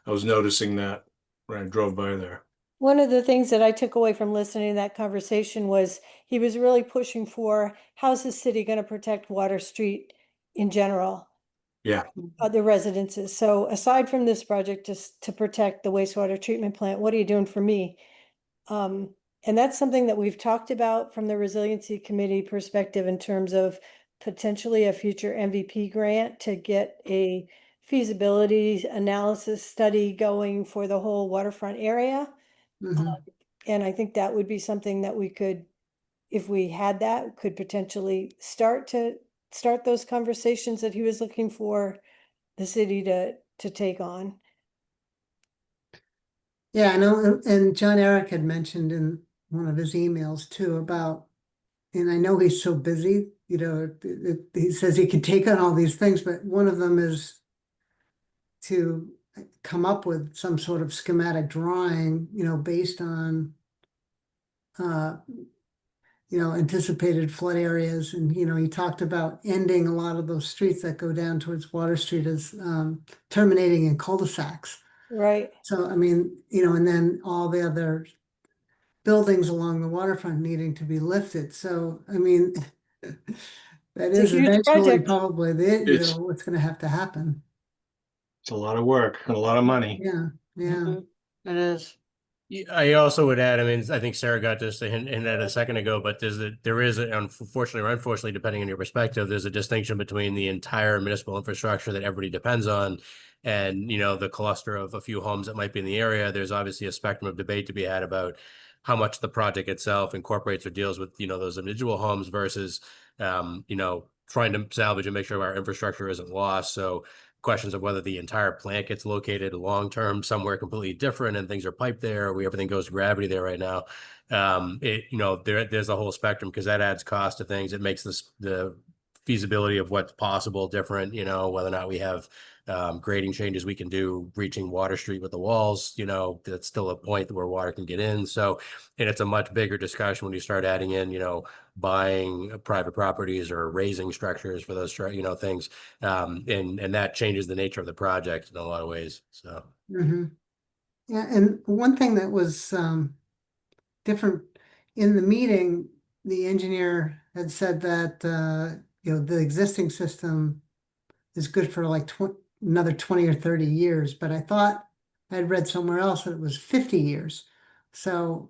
I was noticing that when I drove by there. One of the things that I took away from listening to that conversation was he was really pushing for how's the city going to protect Water Street in general, Yeah, other residences. So aside from this project, just to protect the wastewater treatment plant, what are you doing for me? And that's something that we've talked about from the Resiliency Committee perspective in terms of potentially a future MVP grant to get a feasibility analysis study going for the whole waterfront area. mhm. And I think that would be something that we could, if we had that, could potentially start those conversations that he was looking for the city to take on. Yeah, I know, and John Eric had mentioned in one of his emails too about, and I know he's so busy, he says he could take on all these things, but one of them is to come up with some sort of schematic drawing, based on, anticipated flood areas. And, he talked about ending a lot of those streets that go down towards Water Street as terminating in cul-de-sacs. Right. So, I mean, and then all the other buildings along the waterfront needing to be lifted. So, I mean, that It's a is huge eventually project. probably what's going to have to happen. it's a lot of work and a lot of money. Yeah, yeah. It is. I also would add, I mean, I think Sarah got this in that a second ago, but there is, unfortunately or unfortunately, depending on your perspective, there's a distinction between the entire municipal infrastructure that everybody depends on and, the cluster of a few homes that might be in the area. There's obviously a spectrum of debate to be had about how much the project itself incorporates or deals with, those individual homes versus, trying to salvage and make sure our infrastructure isn't lost. So questions of whether the entire plant gets located long-term somewhere completely different and things are piped there, or everything goes to gravity there right now. There's a whole spectrum because that adds cost to things. It makes the feasibility of what's possible different, whether or not we have grading changes we can do reaching Water Street with the walls, that's still a point where water can get in. So, and it's a much bigger discussion when you start adding in, buying private properties or raising structures for those, things. And that changes the nature of the project in a lot of ways. So. Mhm. Yeah, and one thing that was different in the meeting, the engineer had said that the existing system is good for like another 20 or 30 years, but I thought I'd read somewhere else that it was 50 years. So,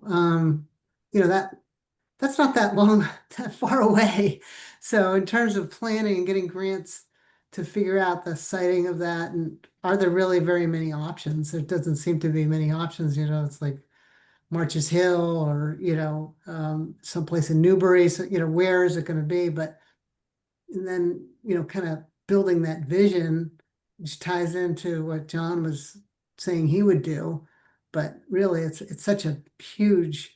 that's not that long, that far away. So in terms of planning and getting grants to figure out the siting of that, and are there really very many options? There doesn't seem to be many options, it's like Marches Hill or, someplace in Newbury, so, where is it going to be? But, and then, kind of building that vision, which ties into what John was saying he would do. But really, it's such a huge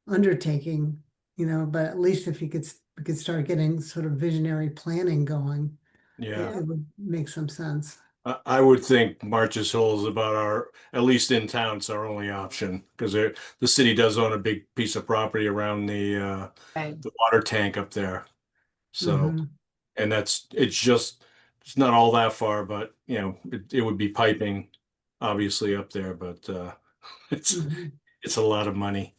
undertaking, but at least if we could start getting sort of visionary planning going, Yeah. it would make some sense. I would think Marches Hill is about at least in town, it's our only option, because the city does own a big piece of property around the water tank up there. So, Mhm. and it's not all that far, but it would be piping obviously up there, but it's Mhm. it's a lot of money.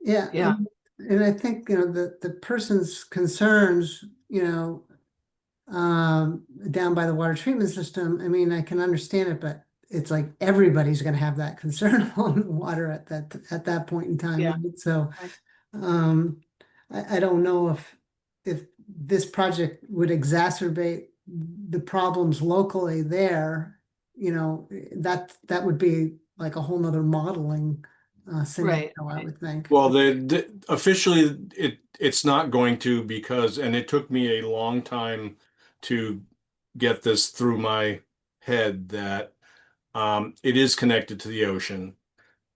Yeah. Yeah. And I think, the person's concerns, down by the water treatment system, I mean, I can understand it, but it's like everybody's going to have that concern on the water at that point in time. Yeah. Right? So, Right. I don't know if this project would exacerbate the problems locally there. That would be like a whole nother modeling scenario, I would think. Well, officially it's not going to, because, and it took me a long time to get this through my head that it is connected to the ocean.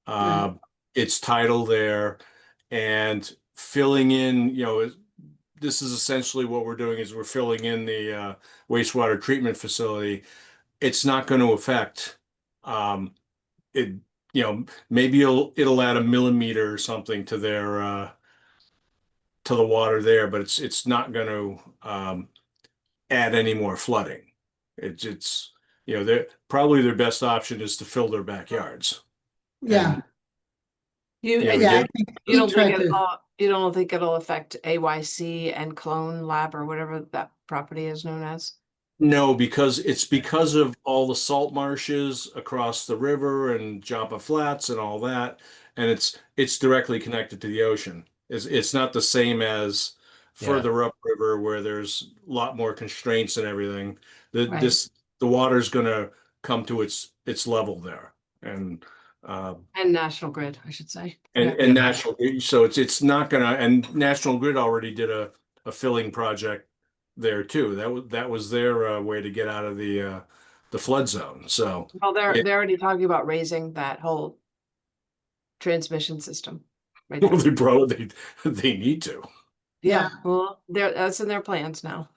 Right. It's tidal there, and filling in, this is essentially what we're doing is we're filling in the wastewater treatment facility. It's not going to affect it. Maybe it'll add a millimeter or something to their to the water there, but it's not going to add any more flooding. It's probably their best option is to fill their backyards. Yeah. You, Yeah, and Yeah, I get- think you he don't think tried to. you don't think it'll affect AYC and Clone Lab or whatever that property is known as? No, because of all the salt marshes across the river and Joppa Flats and all that, and it's directly connected to the ocean. It's not the same as further upriver where there's a lot more constraints and everything. Right. The water's gonna come to its level there, and And National Grid, I should say. and Yeah. National, so it's not gonna, and National Grid already did a filling project there too. That was their way to get out of the flood zone. So Well, it, they're already talking about raising that whole transmission system. Right well, there. they need to. Yeah, well, that's in their plans now.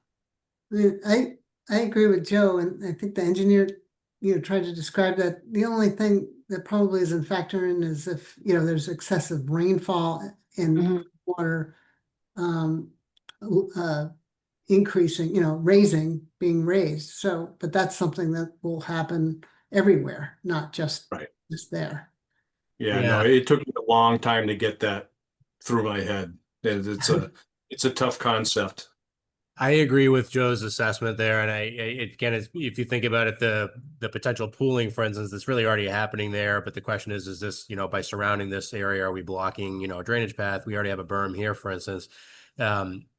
I agree with Joe, and I think the engineer, tried to describe that. The only thing that probably isn't factored in is if, there's excessive rainfall and Mhm. water increasing, being raised. So, but that's something that will happen everywhere, not just Right. there. Yeah, no, it took me a long time to get that through my head. And it's a tough concept. I agree with Joe's assessment there, and again, if you think about it, the potential pooling, for instance, it's really already happening there. But the question is this, by surrounding this area, are we blocking, a drainage path? We already have a berm here, for instance.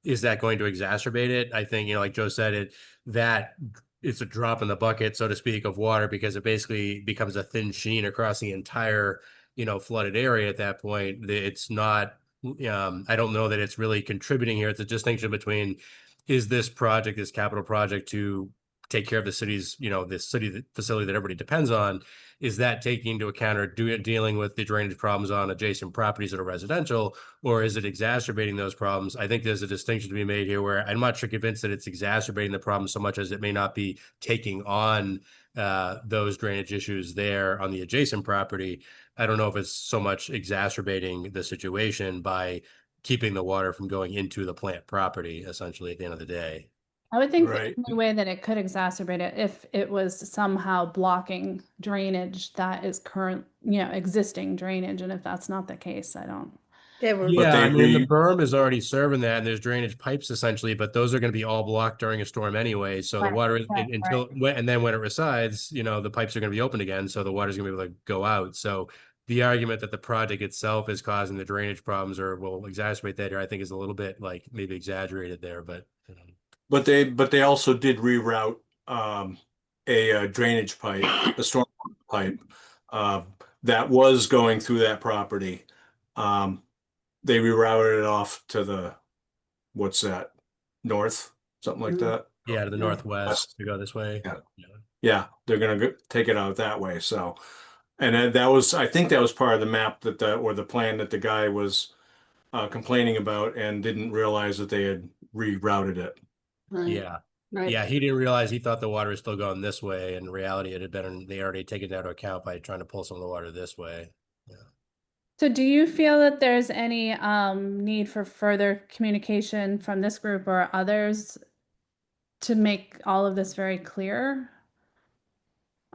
Is that going to exacerbate it? I think, like Joe said, that it's a drop in the bucket, so to speak, of water, because it basically becomes a thin sheen across the entire, flooded area at that point. It's not. I don't know that it's really contributing here. It's a distinction between, is this capital project to take care of the city's, this city facility that everybody depends on, is that taking into account or dealing with the drainage problems on adjacent properties that are residential, or is it exacerbating those problems? I think there's a distinction to be made here where I'm not sure convinced that it's exacerbating the problem so much as it may not be taking on those drainage issues there on the adjacent property. I don't know if it's so much exacerbating the situation by keeping the water from going into the plant property, essentially, at the end of the day. I would think the Right. only way that it could exacerbate it if it was somehow blocking drainage that is existing drainage. And if that's not the case, I don't. Yeah, we're, Yeah, they I mean, the re- berm is already serving that, and there's drainage pipes essentially, but those are going to be all blocked during a storm anyway. So the Right, water is right, until and then when it resides, the pipes are going to be open again, so the water's going to be able to go out. So the argument that the project itself is causing the drainage problems or will exacerbate that here, I think is a little bit like maybe exaggerated there, but but they also did reroute a drainage pipe, a storm pipe uh, that was going through that property. Um, they rerouted it off to the what's that, north, something like Mhm. that. yeah, to the Yeah. northwest to go this way. Yeah. Yeah, they're gonna take it out that way. So, and that was, I think that was part of the map that or the plan that the guy was complaining about and didn't realize that they had rerouted it. Right. Yeah. Right. Yeah, he didn't realize he thought the water was still going this way. In reality, it had been they already taken that into account by trying to pull some of the water this way. Yeah. So do you feel that there's any need for further communication from this group or others to make all of this very clear?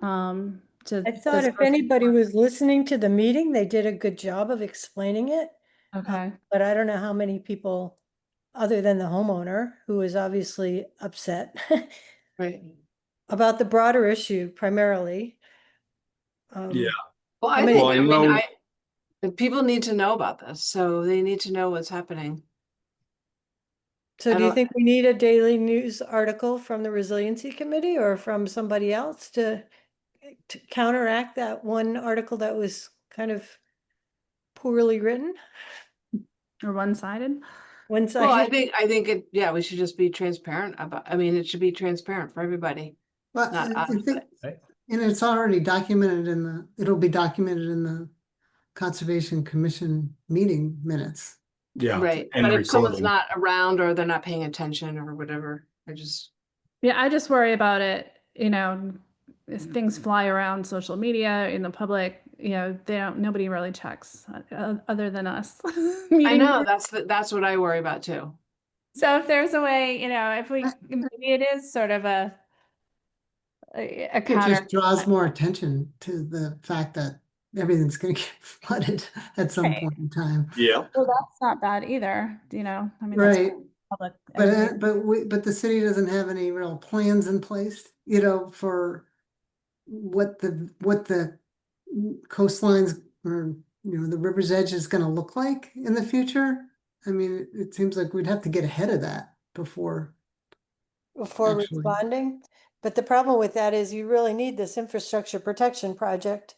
To I thought this if person? anybody was listening to the meeting, they did a good job of explaining it. Okay. But I don't know how many people, other than the homeowner, who is obviously upset Right. about the broader issue primarily. Yeah. Well, I I mean- think, Well, I I mean, know- people need to know about this, so they need to know what's happening. So I do you don't- think we need a daily news article from the Resiliency Committee or from somebody else to counteract that one article that was kind of poorly written, Or one-sided? one Well, I sided? think yeah, we should just be transparent about, I mean, it should be transparent for everybody. But Not I us, think, Right. and it's already documented it'll be documented in the Conservation Commission meeting minutes. Yeah. Right, And but if someone's recording. not around or they're not paying attention or whatever, I just, Yeah, I just worry about it, as things fly around social media in the public, nobody really checks other than us. I Meeting know, minutes. that's what I worry about too. So if there's a way, maybe it is sort of a It counter. just draws more attention to the fact that everything's gonna get flooded at some Right. point in time. Yeah. Well, that's not bad either, I mean, that's Right, public. but, education. but the city doesn't have any real plans in place, for what the coastlines or, the river's edge is gonna look like in the future. I mean, it seems like we'd have to get ahead of that before. Before Actually. responding. But the problem with that is you really need this infrastructure protection project.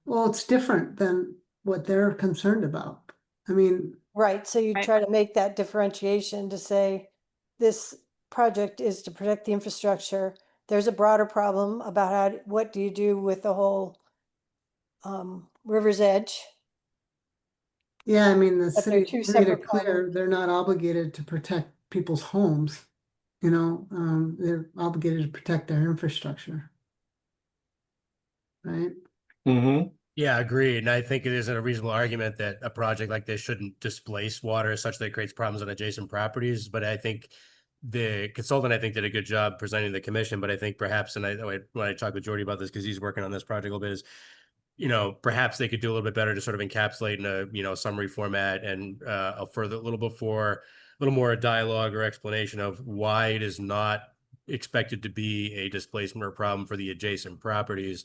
Well, it's different than what they're concerned about. I mean, Right, so you Right. try to make that differentiation to say this project is to protect the infrastructure. There's a broader problem about what do you do with the whole river's edge? yeah, I mean, the But they're city two made separate it clear problems. they're not obligated to protect people's homes. They're obligated to protect their infrastructure. Right? Mm-hmm. Yeah, agreed. And I think it is a reasonable argument that a project like this shouldn't displace water such that it creates problems on adjacent properties. But I think the consultant, did a good job presenting the commission. But I think perhaps, and when I talked with Jordy about this, because he's working on this project a little bit, is perhaps they could do a little bit better to sort of encapsulate in a summary format and a little more dialogue or explanation of why it is not expected to be a displacement or problem for the adjacent properties.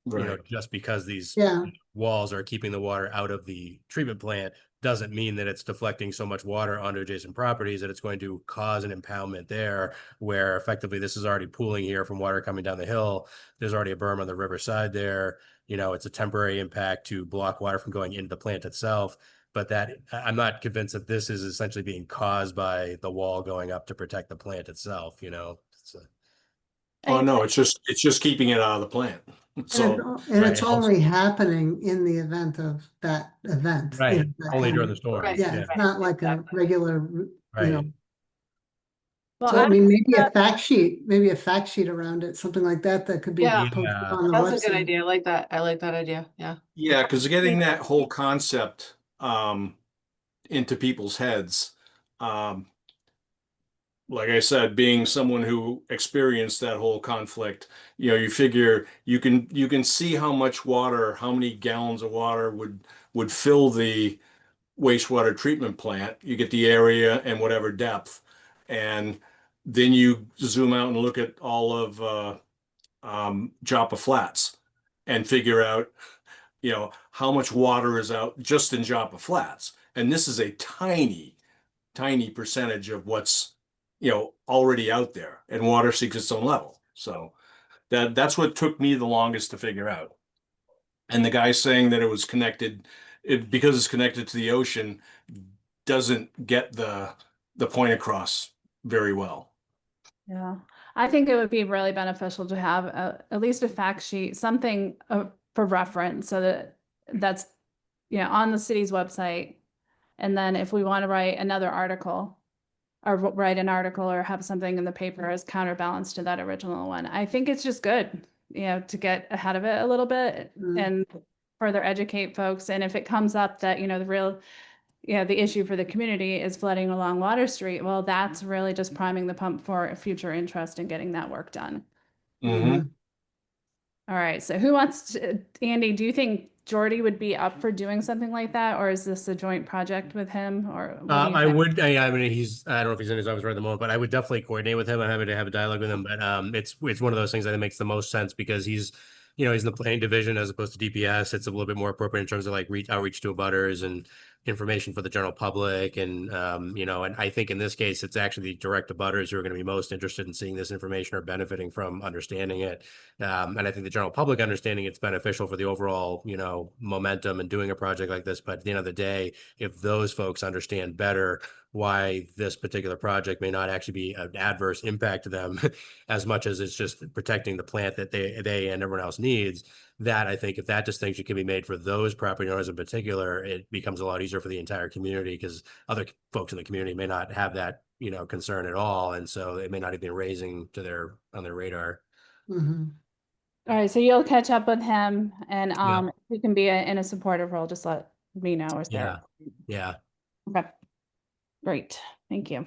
Right. Just because these Yeah. walls are keeping the water out of the treatment plant doesn't mean that it's deflecting so much water onto adjacent properties that it's going to cause an impoundment there, where effectively this is already pooling here from water coming down the hill. There's already a berm on the riverside there. It's a temporary impact to block water from going into the plant itself. But I'm not convinced that this is essentially being caused by the wall going up to protect the plant itself, Oh, no, it's just keeping it out of the plant. So, And it's Right. only happening in the event of that event. Right. that Only kind during the of- storm. Right. Yeah, Yeah. it's not like a Exactly. regular, Right. Well, So I mean, maybe a fact sheet around it, something like that could be Yeah. posted Yeah. on the That's a good website. idea. I like that. I like that idea. Yeah. yeah, because getting that whole concept into people's heads, like I said, being someone who experienced that whole conflict, you figure you can see how much water, how many gallons of water would fill the wastewater treatment plant. You get the area and whatever depth. And then you zoom out and look at all of Joppa Flats and figure out, how much water is out just in Joppa Flats. And this is a tiny, tiny percentage of what's, already out there, and water seeks its own level. So that's what took me the longest to figure out. And the guy saying that it was connected, because it's connected to the ocean, doesn't get the point across very well. Yeah, I think it would be really beneficial to have at least a fact sheet, something for reference, so that that's, on the city's website. And then if we want to write another article, or write an article or have something in the paper as counterbalance to that original one, I think it's just good, to get ahead of it a little bit and further educate folks. And if it comes up that, the issue for the community is flooding along Water Street, well, that's really just priming the pump for future interest in getting that work done. Mm-hmm. All right, so who wants to, Andy, do you think Jordy would be up for doing something like that, or is this a joint project with him, or what do you I think? would, I mean, I don't know if he's in his office right at the moment, but I would definitely coordinate with him. I'm happy to have a dialogue with him, but it's one of those things that makes the most sense because he's in the planning division as opposed to DPS. It's a little bit more appropriate in terms of like outreach to abutters and information for the general public. And, and I think in this case, it's actually the direct abutters who are going to be most interested in seeing this information or benefiting from understanding it. And I think the general public understanding it's beneficial for the overall, momentum and doing a project like this. But at the end of the day, if those folks understand better why this particular project may not actually be an adverse impact to them as much as it's just protecting the plant that they and everyone else needs, that I think if that distinction can be made for those property owners in particular, it becomes a lot easier for the entire community because other folks in the community may not have that, concern at all. And so it may not even be raising on their radar. Mhm. All right, so you'll catch up with him, and Yeah. if he can be in a supportive role, just let me know or Sarah. Yeah. Okay, great, thank you.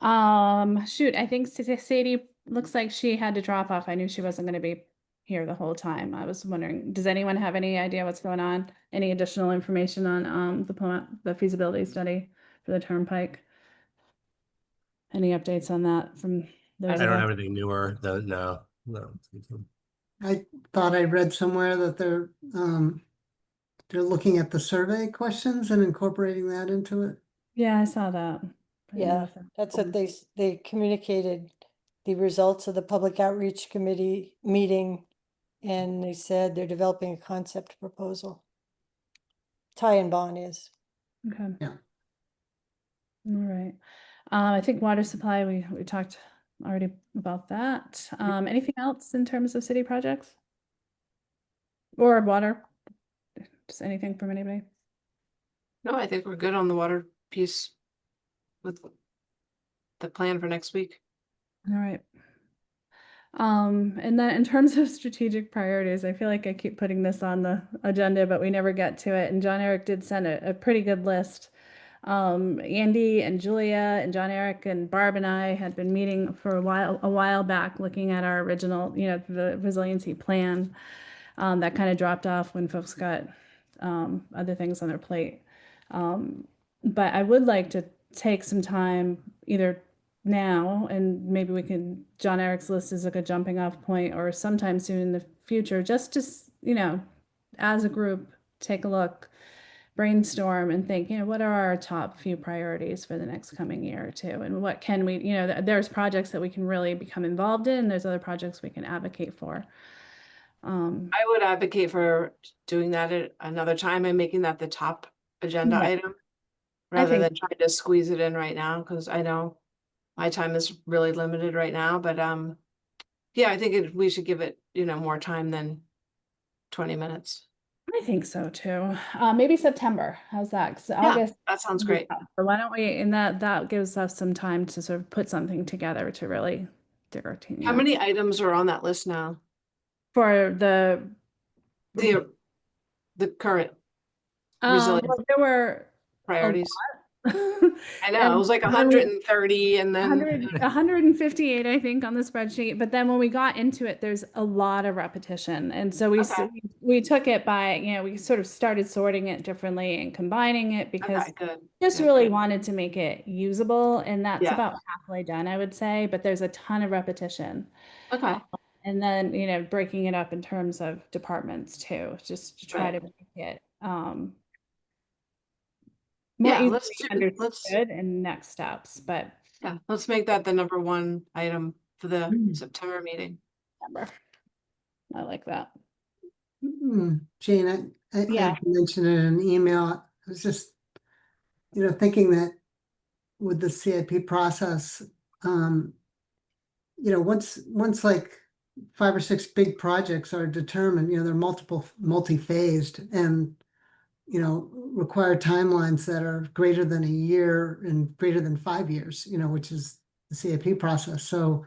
Shoot, I think Sadie looks like she had to drop off. I knew she wasn't going to be here the whole time. I was wondering, does anyone have any idea what's going on? Any additional information on the feasibility study for the turnpike? Any updates on that from those I of don't us? have anything newer than no. I thought I read somewhere that they're looking at the survey questions and incorporating that into it. Yeah, I saw that. I didn't know Yeah, if that- that's what they communicated the results of the public outreach committee meeting. And they said they're developing a concept proposal. Ty and Bond is. Okay. Yeah. All right. I think water supply, we talked already about that. Anything else in terms of city projects? Or water? Just anything from anybody? No, I think we're good on the water piece with the plan for next week. All right. And then in terms of strategic priorities, I feel like I keep putting this on the agenda, but we never get to it. And John Eric did send a pretty good list. Andy and Julia and John Eric and Barb and I had been meeting for a while back, looking at our original, the resiliency plan. That kind of dropped off when folks got other things on their plate. But I would like to take some time either now, and maybe we can, John Eric's list is like a jumping off point, or sometime soon in the future, just to, as a group, take a look, brainstorm and think, what are our top few priorities for the next coming year or two? And what can we, there's projects that we can really become involved in. There's other projects we can advocate for. I would advocate for doing that at another time and making that the top agenda Yeah. item rather think than trying to squeeze it in right now, because I know my time is really limited right now, but yeah, I think we should give it, more time than 20 minutes. I think so too. Maybe September. How's that? 'Cause Yeah, August. that sounds great. Or why don't we, and that gives us some time to sort of put something together to really dig our team. How many items are on that list now? For the The current well, resilience there were priorities. I know, it was like 130 and then. 158, I think, on the spreadsheet. But then when we got into it, there's a lot of repetition. And so Okay. we took it by, you know, we sort of started sorting it differently and combining it because Okay, good. just good. really wanted to make it usable. And that's Yeah. about halfway done, I would say. But there's a ton of repetition. Okay, And then, you know, breaking it up in terms of departments too, just to try Right. to make it more yeah, easily let's, understood and next steps. But yeah, let's make that the number one item for the September meeting. remember, I like that. Jane, I Yeah. had mentioned in an email, I was just, thinking that with the CIP process, once like 5 or 6 big projects are determined, they're multi-phased and, require timelines that are greater than a year and greater than 5 years, which is the CIP process. So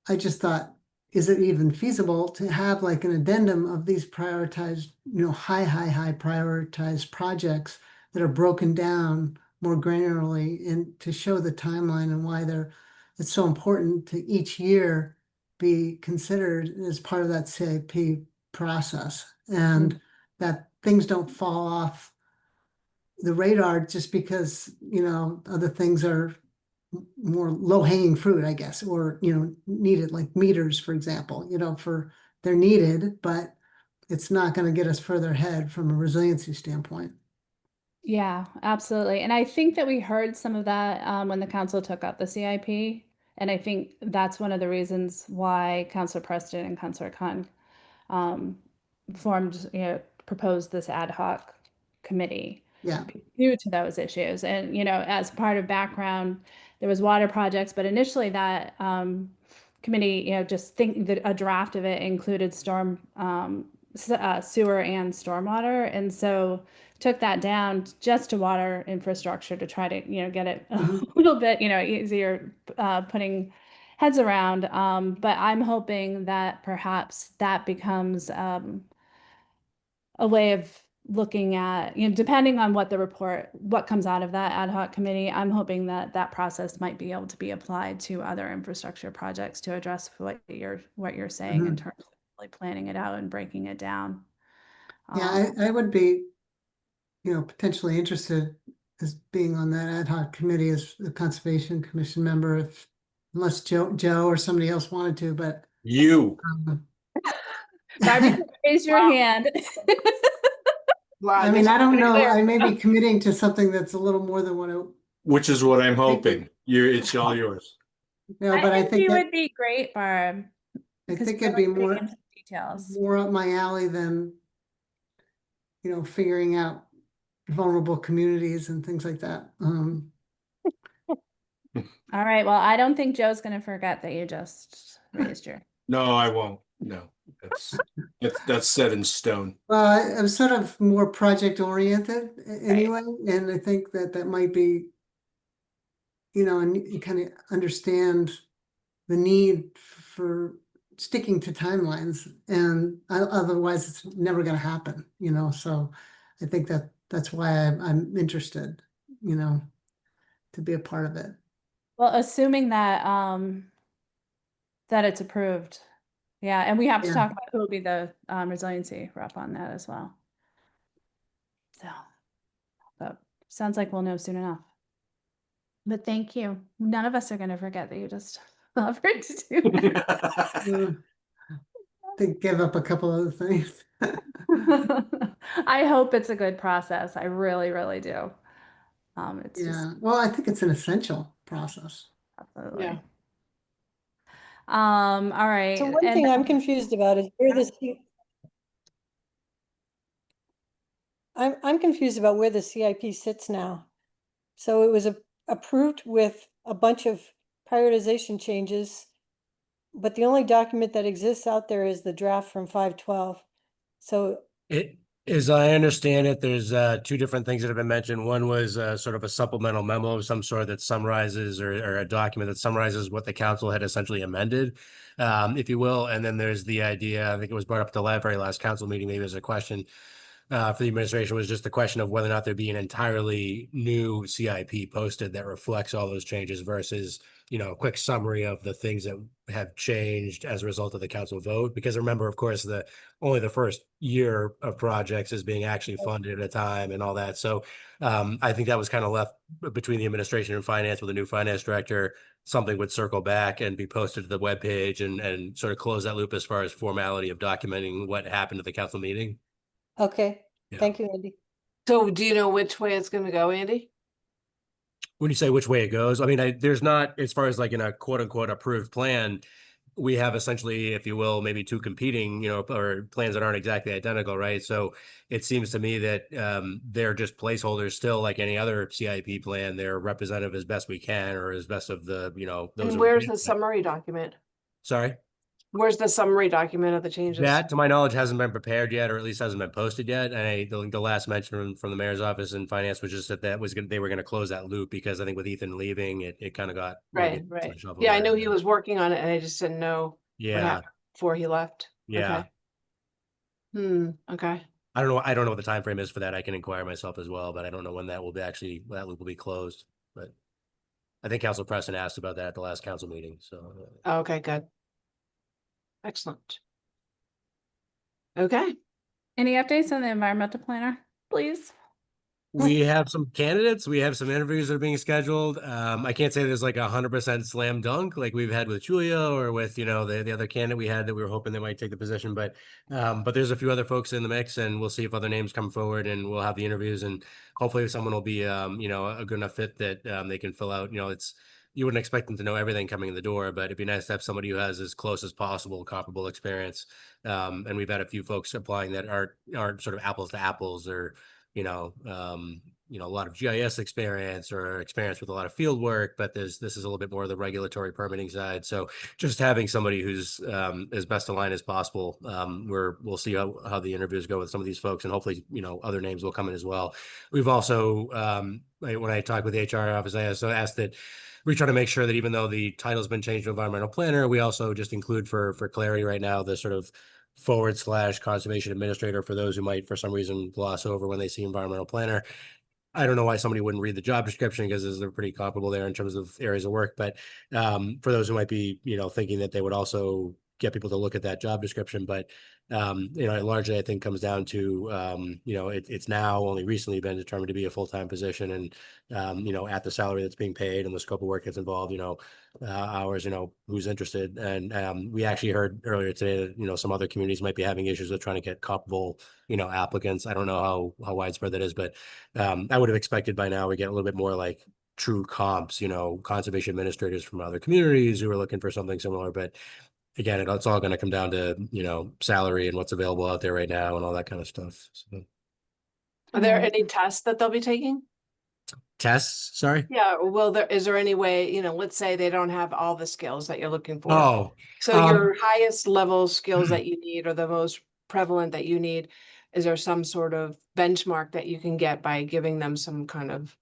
I just thought, is it even feasible to have like an addendum of these prioritized, high prioritized projects that are broken down more granularly and to show the timeline and why it's so important to each year be considered as part of that CIP process and that things don't fall off the radar just because, other things are more low-hanging fruit, I guess, or, needed like meters, for example, they're needed, but it's not going to get us further ahead from a resiliency standpoint. Yeah, absolutely. And I think that we heard some of that when the council took up the CIP. And I think that's one of the reasons why Councilor Preston and Councilor Khan proposed this ad hoc committee. Yeah. Due to those issues. And, as part of background, there was water projects, but initially that committee, just think that a draft of it included sewer and stormwater. And so took that down just to water infrastructure to try to, get it a little bit, easier putting heads around. But I'm hoping that perhaps that becomes a way of looking at, depending on what comes out of that ad hoc committee, I'm hoping that that process might be able to be applied to other infrastructure projects to address what you're saying in terms of really planning it out and breaking it down. Yeah, I would be, potentially interested as being on that ad hoc committee as a Conservation Commission member, unless Joe or somebody else wanted to, but You. Barbie, raise your hand. Wow, I mean, just I don't know, clear. I may be committing to something that's a little more than what Which is what I'm hoping. It's all yours. but I think you that would be great, Barb. I because think you're it'd be really more into details. more up my alley than, figuring out vulnerable communities and things like that. All right. Well, I don't think Joe's going to forget that you just raised your. No, I won't. No, that's set in stone. Well, I'm sort of more project oriented anyway, and I think that might be, and you kind of understand the need for sticking to timelines, and otherwise it's never going to happen, so I think that's why I'm interested, to be a part of it. Well, assuming that that it's approved. Yeah, and we have to Yeah. talk about who will be the resiliency rep on that as well. So, but sounds like we'll know soon enough. But thank you. None of us are going to forget that you just offered to do that. To give up a couple other things. I hope it's a good process. I really, really do. It's just Well, I think it's an essential process. absolutely. Yeah. All right. So one and thing I'm confused about is I'm confused about where the CIP sits now. So it was approved with a bunch of prioritization changes, but the only document that exists out there is the draft from 512. So As I understand it, there's two different things that have been mentioned. One was sort of a supplemental memo of some sort that summarizes or a document that summarizes what the council had essentially amended, if you will. And then there's the idea, I think it was brought up at the very last council meeting, maybe as a question, for the administration was just the question of whether or not there'd be an entirely new CIP posted that reflects all those changes versus, you know, a quick summary of the things that have changed as a result of the council vote. Because remember, of course, only the first year of projects is being actually funded at a time and all that. So I think that was kind of left between the administration and finance with a new finance director. Something would circle back and be posted to the webpage and sort of close that loop as far as formality of documenting what happened at the council meeting. Okay, Yeah. thank you, Andy. So do you know which way it's gonna go, Andy? When you say which way it goes, I mean, there's not, as far as like in a quote unquote approved plan, we have essentially, if you will, maybe two competing, you know, or plans that aren't exactly identical, right? So it seems to me that they're just placeholders still, like any other CIP plan. They're representative as best we can, or as best of the, you know, those. And who- where's the summary document? Sorry? Where's the summary document of the changes? That, to my knowledge, hasn't been prepared yet, or at least hasn't been posted yet. And the last mention from the mayor's office and finance was just that they were going to close that loop, because I think with Ethan leaving, it kind of got Right, maybe right. shuffled Yeah, I there. know he was working on it and I just didn't know what Yeah, happened before he left. yeah. Okay. Okay. I don't know. I don't know what the time frame is for that. I can inquire myself as well, but I don't know when that will be that loop will be closed. But I think Council Preston asked about that at the last council meeting. So Okay, good. Excellent. Okay. Any updates on the environmental planner, please? we have some candidates. We have some interviews that are being scheduled. I can't say there's like 100% slam dunk like we've had with Julia or with, you know, the other candidate we had that we were hoping they might take the position. But there's a few other folks in the mix, and we'll see if other names come forward, and we'll have the interviews, and hopefully someone will be, you know, a good enough fit that they can fill out. You know, you wouldn't expect them to know everything coming in the door, but it'd be nice to have somebody who has as close as possible comparable experience. And we've had a few folks applying that aren't sort of apples to apples, or you know, a lot of GIS experience or experience with a lot of field work, but this is a little bit more of the regulatory permitting side. So just having somebody who's as best aligned as possible. We'll see how the interviews go with some of these folks, and hopefully, you know, other names will come in as well. We've also, when I talked with the HR office, I also asked that we try to make sure that even though the title's been changed to environmental planner, we also just include for clarity right now the sort of / conservation administrator for those who might for some reason gloss over when they see environmental planner. I don't know why somebody wouldn't read the job description, because they're pretty comparable there in terms of areas of work. But for those who might be, you know, thinking that they would also get people to look at that job description. But you know, it largely I think comes down to you know, it's now only recently been determined to be a full-time position, and you know, at the salary that's being paid and the scope of work that's involved, you know, hours, you know, who's interested. And we actually heard earlier today that, you know, some other communities might be having issues with trying to get comparable, you know, applicants. I don't know how widespread that is, but I would have expected by now we get a little bit more like true comps, you know, conservation administrators from other communities who are looking for something similar. But again, it's all going to come down to, you know, salary and what's available out there right now and all that kind of stuff. So, Are there any tests that they'll be taking? tests, sorry. Yeah, well, is there any way, you know, let's say they don't have all the skills that you're looking for. Oh, So your highest level skills that you need, or the most prevalent that you need, is there some sort of benchmark that you can get by giving them some kind of,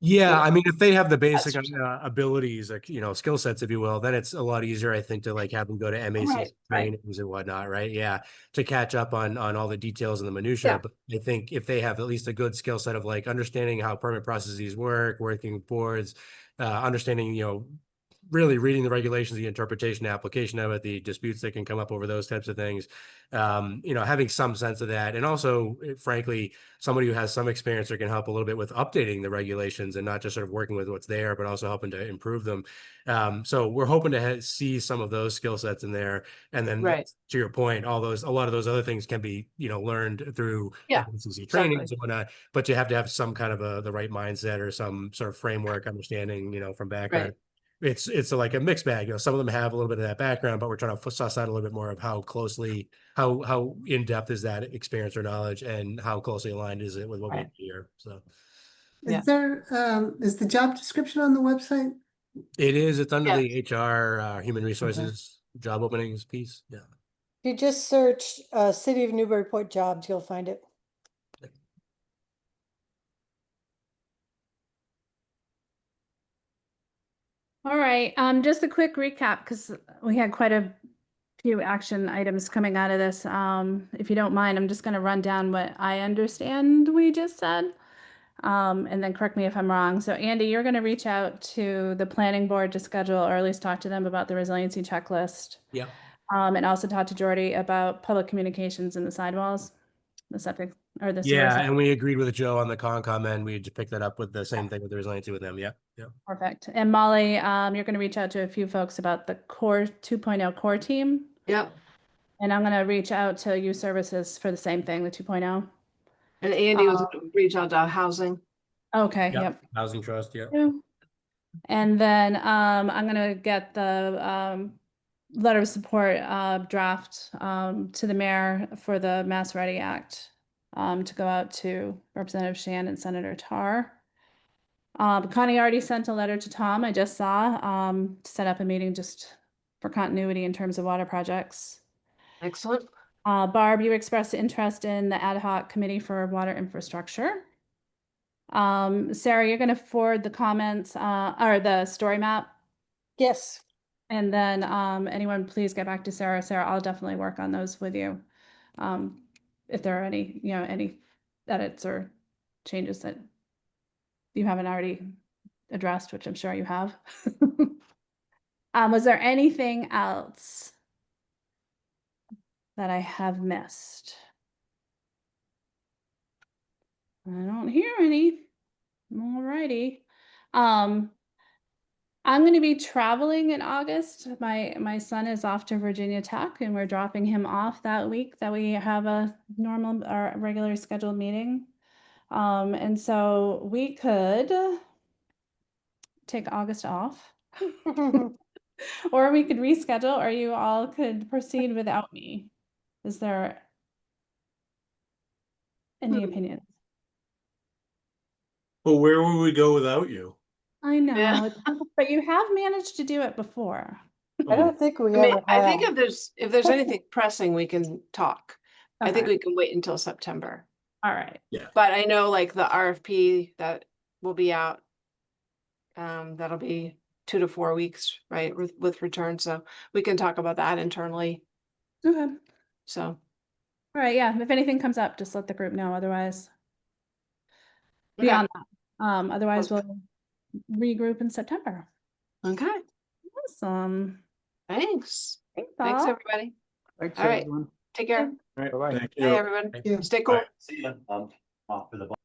yeah, Yeah. I mean, if they have the basic That's- abilities, like, you know, skill sets, if you will, then it's a lot easier, I think, to like have them go to MAC Right, right. trainings and whatnot, right? Yeah, to catch up on all the details and the minutia. Yeah. But I think if they have at least a good skill set of like understanding how permit processes work, working with boards, understanding, you know, really reading the regulations, the interpretation, application of it, the disputes that can come up over those types of things. You know, having some sense of that, and also, frankly, somebody who has some experience that can help a little bit with updating the regulations and not just sort of working with what's there, but also helping to improve them. So we're hoping to see some of those skill sets in there, and then Right. to your point, a lot of those other things can be, you know, learned through Yeah, FCC trainings exactly. and whatnot. But you have to have some kind of the right mindset or some sort of framework understanding, you know, from background. Right. It's like a mixed bag. You know, some of them have a little bit of that background, but we're trying to suss out a little bit more of how in depth is that experience or knowledge, and how closely aligned is it with what we Right. do here. So Yeah. Is the job description on the website? it's under Yeah. the HR human resources job openings piece. Yeah. If you just search City of Newburyport jobs, you'll find it. All right, just a quick recap, because we had quite a few action items coming out of this. If you don't mind, I'm just gonna run down what I understand we just said. And then correct me if I'm wrong. So Andy, you're gonna reach out to the planning board to schedule, or at least talk to them about the resiliency checklist. Yep. And also talk to Jordy about public communications and the sidewalls, the septic or the sewer. Yeah, side. and we agreed with Joe on the Concom end. We had to pick that up with the same thing with the resiliency with them. Yeah, yeah. Perfect. And Molly, you're gonna reach out to a few folks about the core 2.0 core team. Yep. And I'm gonna reach out to youth services for the same thing, the 2.0. And Andy was gonna reach out to housing. Okay, Yep. yep. Housing trust. Yeah. And then I'm gonna get the letter of support draft to the mayor for the Mass Ready Act to go out to Representative Shan and Senator Tar. Connie already sent a letter to Tom, I just saw, to set up a meeting just for continuity in terms of water projects. Excellent. Barb, you expressed interest in the ad hoc committee for water infrastructure. Sarah, you're gonna forward the comments, or the story map. Yes. And then, anyone please get back to Sarah. Sarah, I'll definitely work on those with you. If there are any, any edits or changes that you haven't already addressed, which I'm sure you have. Was there anything else that I have missed? I don't hear any. Alrighty. I'm going to be traveling in August. My son is off to Virginia Tech, and we're dropping him off that week that we have a normal or regular scheduled meeting. And so we could take August off, or we could reschedule, or you all could proceed without me. Is there any opinions? Well, where would we go without you? I know, Yeah. but you have managed to do it before. I don't think we I mean, ever I think have. if there's anything pressing, we can talk. I think Okay. we can wait until September. All right. But I know like the RFP that will be out, that'll be 2 to 4 weeks, right, with return. So we can talk about that internally. Okay. So, All right. Yeah. If anything comes up, just let the group know. Otherwise, okay. beyond that, otherwise we'll regroup in September. Okay. Awesome. Thanks. Thanks, Thanks, all. everybody. Thanks, All right. everyone. Take care. All right, Bye-bye. thank Bye, you. everyone. Yeah. Stay cool. See ya. Off for the